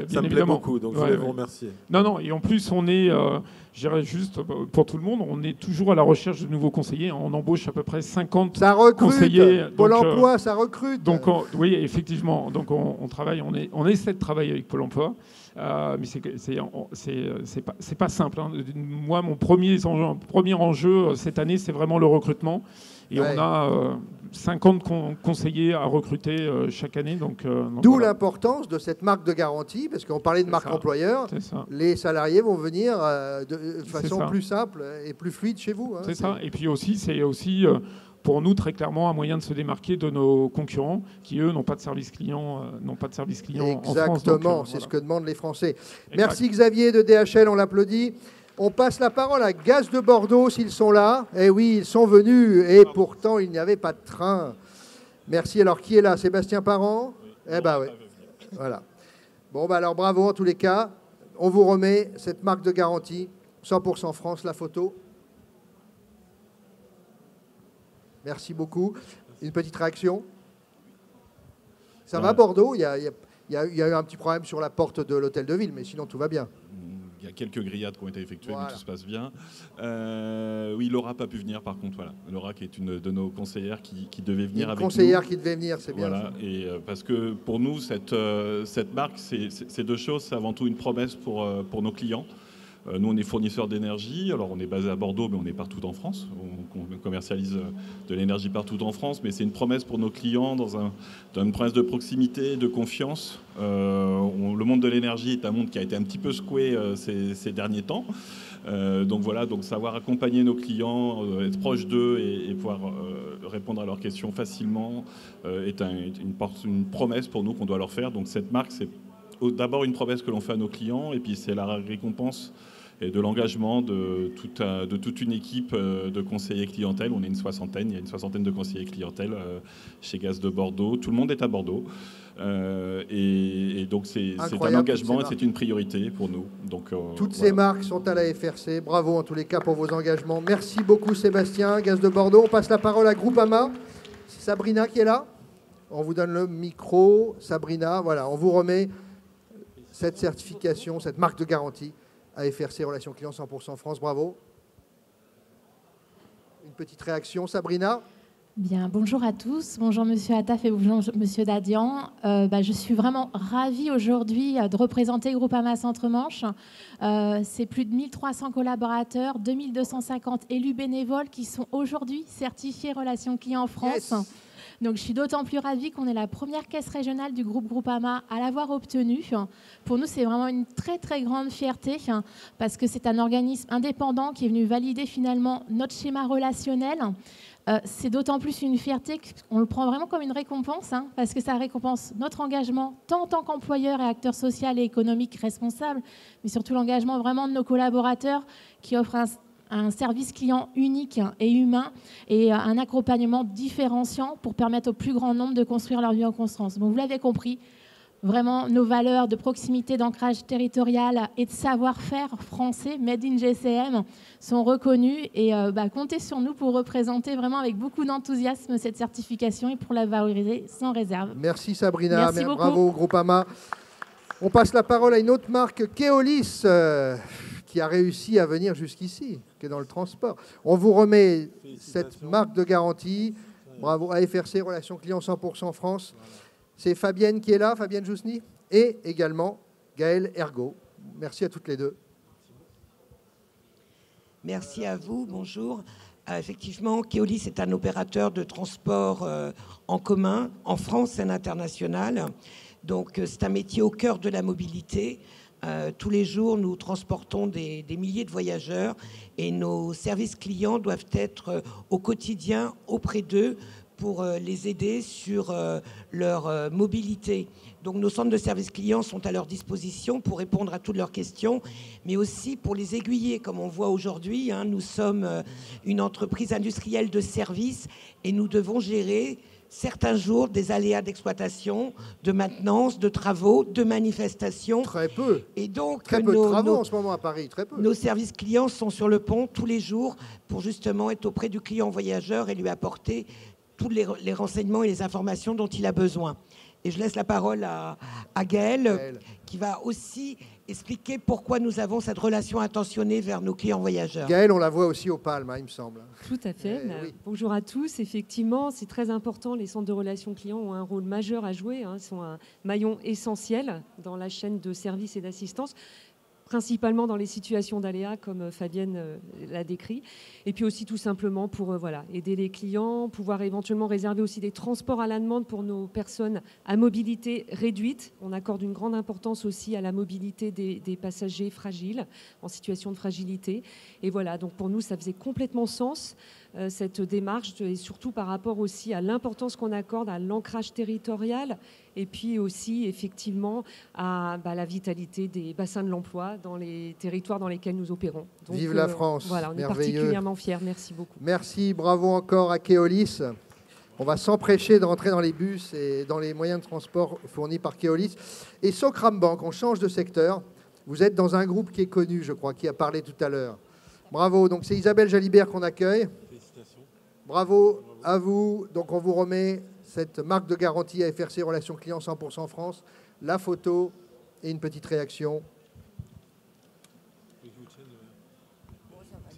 E: ça me plaît beaucoup. Donc, je voulais vous remercier.
H: Non, et en plus, on est, je dirais juste pour tout le monde, on est toujours à la recherche de nouveaux conseillers. On embauche à peu près 50 conseillers.
A: Pôle emploi, ça recrute.
H: Donc, oui, effectivement. Donc, on travaille, on essaie de travailler avec Pôle emploi. Mais c'est pas simple. Hein. Moi, mon premier enjeu cette année, c'est vraiment le recrutement. Et on a 50 conseillers à recruter chaque année.
A: D'où l'importance de cette marque de garantie, parce qu'on parlait de marque employeur. Les salariés vont venir de façon plus simple et plus fluide chez vous. Hein.
H: C'est ça. Et puis aussi, c'est aussi pour nous, très clairement, un moyen de se démarquer de nos concurrents qui, eux, n'ont pas de service client, en France.
A: Exactement, c'est ce que demandent les Français. Exact. Merci Xavier de DHL, on l'applaudit. On passe la parole à Gaz de Bordeaux, s'ils sont là. Eh oui, ils sont venus, et pourtant, il n'y avait pas de train. Merci. Alors, qui est là? Sébastien Parent? Eh bien, oui. Voilà. Bon, alors, bravo en tous les cas. On vous remet cette marque de garantie, 100% France, la photo. Merci beaucoup. Une petite réaction? Ça va, Bordeaux? Il y a eu un petit problème sur la porte de l'hôtel de ville, mais sinon tout va bien.
I: Il y a quelques grillades qui ont été effectuées, mais tout se passe bien. Oui, Laura n'a pas pu venir, par contre. Voilà. Laura, qui est une de nos conseillères qui devait venir avec nous. Une
A: conseillère qui devait venir, c'est bien.
I: Voilà. Et parce que pour nous, cette marque, c'est 2 choses. C'est avant tout une promesse pour nos clients. Nous, on est fournisseur d'énergie. Alors, on est basé à Bordeaux, mais on est partout en France. On commercialise de l'énergie partout en France, mais c'est une promesse pour nos clients dans une promesse de proximité, de confiance. Le monde de l'énergie est un monde qui a été un petit peu secoué ces derniers temps. Donc voilà, donc savoir accompagner nos clients, être proche d'eux et pouvoir répondre à leurs questions facilement est une promesse pour nous qu'on doit leur faire. Donc cette marque, c'est d'abord une promesse que l'on fait à nos clients, et puis c'est la récompense et de l'engagement de toute une équipe de conseillers clientèle. On est une soixantaine, il y a une soixantaine de conseillers clientèle chez Gaz de Bordeaux. Tout le monde est à Bordeaux. Et donc c'est un engagement et c'est une priorité pour nous. Donc,
A: toutes ces marques sont à la FRC. Bravo en tous les cas pour vos engagements. Merci beaucoup Sébastien. Gaz de Bordeaux. On passe la parole à Groupama. C'est Sabrina qui est là. On vous donne le micro. Sabrina, voilà, on vous remet cette certification, cette marque de garantie à FRC Relations Clients 100% France. Bravo. Une petite réaction, Sabrina?
J: Bien, bonjour à tous. Bonjour Monsieur Attaf et bonjour Monsieur Dadian. Je suis vraiment ravie aujourd'hui de représenter Groupama Centre-Manche. C'est plus de 1300 collaborateurs, 2250 élus bénévoles qui sont aujourd'hui certifiés Relations Clients en France. Yes. Donc, je suis d'autant plus ravie qu'on est la première caisse régionale du groupe Groupama à l'avoir obtenue. Pour nous, c'est vraiment une très, très grande fierté parce que c'est un organisme indépendant qui est venu valider finalement notre schéma relationnel. C'est d'autant plus une fierté qu'on le prend vraiment comme une récompense parce que ça récompense notre engagement tant en tant qu'employeur et acteur social et économique responsable, mais surtout l'engagement vraiment de nos collaborateurs qui offrent un service client unique et humain et un accompagnement différenciant pour permettre au plus grand nombre de construire leur vie en constance. Bon, vous l'avez compris, vraiment nos valeurs de proximité, d'ancrage territorial et de savoir-faire français, made in GCM, sont reconnues et comptez sur nous pour représenter vraiment avec beaucoup d'enthousiasme cette certification et pour la valoriser sans réserve.
A: Merci Sabrina,
J: merci beaucoup.
A: Bravo Groupama. On passe la parole à une autre marque, Keolis, qui a réussi à venir jusqu'ici, qui est dans le transport. On vous remet cette marque de garantie. Bravo à FRC, Relations Clients 100% France. C'est Fabienne qui est là, Fabienne Jousny, et également Gaëlle Ergo. Merci à toutes les deux.
K: Merci à vous, bonjour. Effectivement, Keolis est un opérateur de transport en commun, en France et à l'international. Donc, c'est un métier au cœur de la mobilité, Tous les jours, nous transportons des milliers de voyageurs et nos services clients doivent être au quotidien auprès d'eux pour les aider sur leur mobilité. Donc nos centres de services clients sont à leur disposition pour répondre à toutes leurs questions, mais aussi pour les aiguiller. Comme on voit aujourd'hui, nous sommes une entreprise industrielle de services et nous devons gérer certains jours des aléas d'exploitation, de maintenance, de travaux, de manifestations.
A: Très peu.
K: Et donc,
A: très peu de travaux en ce moment à Paris, très peu.
K: Nos services clients sont sur le pont tous les jours pour justement être auprès du client voyageur et lui apporter tous les renseignements et les informations dont il a besoin. Et je laisse la parole à Gaëlle, qui va aussi expliquer pourquoi nous avons cette relation attentionnée vers nos clients voyageurs.
A: Gaëlle, on la voit aussi au Palme, il me semble.
L: Tout à fait.
A: Oui.
L: Bonjour à tous. Effectivement, c'est très important. Les centres de relations clients ont un rôle majeur à jouer. Ils sont un maillon essentiel dans la chaîne de services et d'assistance, principalement dans les situations d'aléas, comme Fabienne l'a décrit, et puis aussi tout simplement pour aider les clients, pouvoir éventuellement réserver aussi des transports à la demande pour nos personnes à mobilité réduite. On accorde une grande importance aussi à la mobilité des passagers fragiles, en situation de fragilité. Et voilà, donc pour nous, ça faisait complètement sens, cette démarche, et surtout par rapport aussi à l'importance qu'on accorde à l'ancrage territorial, et puis aussi effectivement à la vitalité des bassins de l'emploi dans les territoires dans lesquels nous opérons. Donc,
A: vive la France,
L: voilà, on
A: merveilleux.
L: est particulièrement fiers. Merci beaucoup.
A: Merci, bravo encore à Keolis. On va s'emprêcher de rentrer dans les bus et dans les moyens de transport fournis par Keolis. Et Socram Bank, on change de secteur. Vous êtes dans un groupe qui est connu, je crois, qui a parlé tout à l'heure. Bravo, donc c'est Isabelle Jalibert qu'on accueille.
E: Félicitations.
A: Bravo à vous. Donc on vous remet cette marque de garantie à FRC Relations Clients 100% France, la photo et une petite réaction.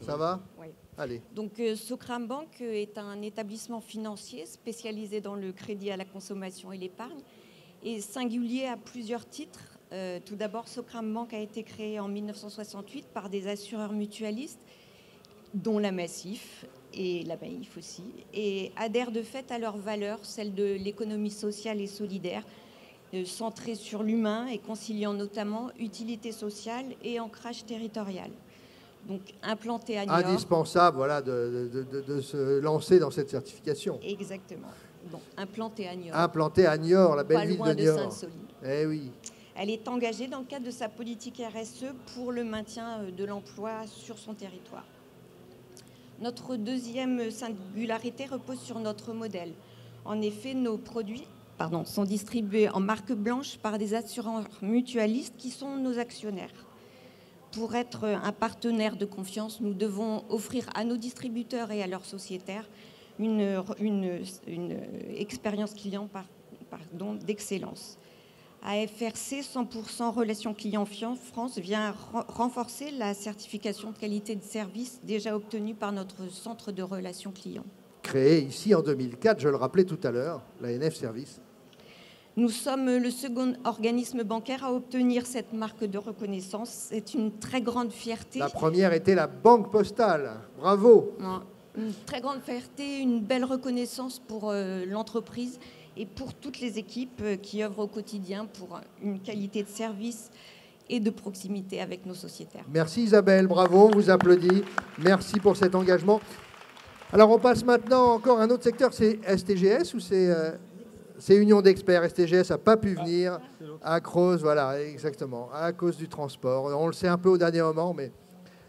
A: Ça va ?
M: Oui.
A: Allez.
M: Donc Socram Bank est un établissement financier spécialisé dans le crédit à la consommation et l'épargne et singulier à plusieurs titres. Tout d'abord, Socram Bank a été créé en 1968 par des assureurs mutualistes, dont la Massif et la Maïf aussi, et adhèrent de fait à leurs valeurs, celles de l'économie sociale et solidaire, centrée sur l'humain et conciliant notamment utilité sociale et ancrage territorial. Donc implanté à Niort.
A: Indispensable de se lancer dans cette certification.
M: Exactement. Donc implanté à Niort.
A: Implanté à Niort, la belle ville de Niort.
M: Pas loin de Sainte-Soline.
A: Eh oui.
M: Elle est engagée dans le cadre de sa politique RSE pour le maintien de l'emploi sur son territoire. Notre deuxième singularité repose sur notre modèle. En effet, nos produits sont distribués en marque blanche par des assureurs mutualistes qui sont nos actionnaires. Pour être un partenaire de confiance, nous devons offrir à nos distributeurs et à leurs sociétaires une expérience client d'excellence. AFRC 100% Relations Clients France vient renforcer la certification de qualité de service déjà obtenue par notre centre de relations clients.
A: Créé ici en 2004, je le rappelais tout à l'heure, l'ANF Service.
M: Nous sommes le second organisme bancaire à obtenir cette marque de reconnaissance. C'est une très grande fierté.
A: La première était la Banque Postale. Bravo.
M: Une très grande fierté, une belle reconnaissance pour l'entreprise et pour toutes les équipes qui œuvrent au quotidien pour une qualité de service et de proximité avec nos sociétaires.
A: Merci Isabelle, bravo, on vous applaudit. Merci pour cet engagement. Alors on passe maintenant encore à un autre secteur, c'est STGS ou c'est Union d'experts. STGS n'a pas pu venir à cause, voilà, exactement, à cause du transport. On le sait un peu au dernier moment, mais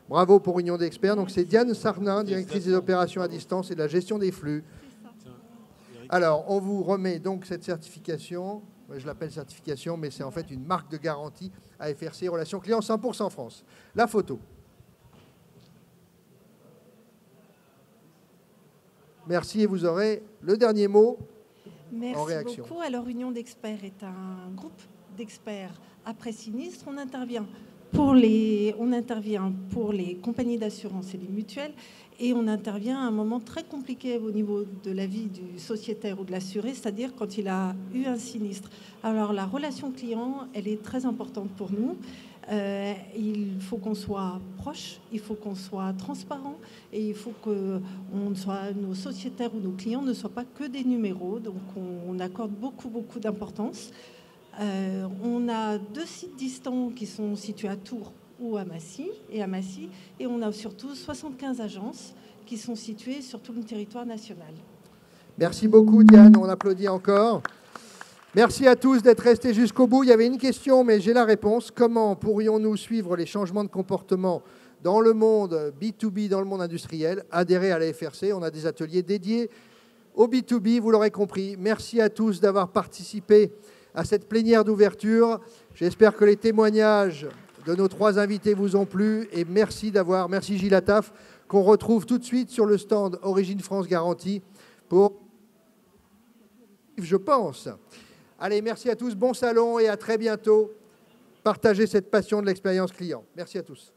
A: bravo pour Union d'experts. Donc c'est Diane Sarnin, directrice des opérations à distance et de la gestion des flux. Alors, on vous remet donc cette certification. Je l'appelle certification, mais c'est en fait une marque de garantie à FRC Relations Clients 100% France. La photo. Merci et vous aurez le dernier mot en réaction.
N: Merci beaucoup. Alors, Union d'experts est un groupe d'experts après sinistre. On intervient pour les compagnies d'assurance et les mutuelles. Et on intervient à un moment très compliqué au niveau de la vie du sociétaire ou de l'assuré, c'est-à-dire quand il a eu un sinistre. Alors la relation client, elle est très importante pour nous. Il faut qu'on soit proche, il faut qu'on soit transparent et il faut que nos sociétaires ou nos clients ne soient pas que des numéros. Donc on accorde beaucoup d'importance. On a 2 sites distants qui sont situés à Tours ou à Massy, et on a surtout 75 agences qui sont situées sur tout le territoire national.
A: Merci beaucoup Diane, on applaudit encore. Merci à tous d'être restés jusqu'au bout. Il y avait une question, mais j'ai la réponse. Comment pourrions-nous suivre les changements de comportement dans le monde B2B, dans le monde industriel? Adhérer à la FRC, on a des ateliers dédiés au B2B, vous l'aurez compris. Merci à tous d'avoir participé à cette plénière d'ouverture. J'espère que les témoignages de nos 3 invités vous ont plu, et merci Gilles Attaf, qu'on retrouve tout de suite sur le stand Origine France Garantie pour, je pense. Allez, merci à tous, bon salon et à très bientôt. Partagez cette passion de l'expérience client. Merci à tous.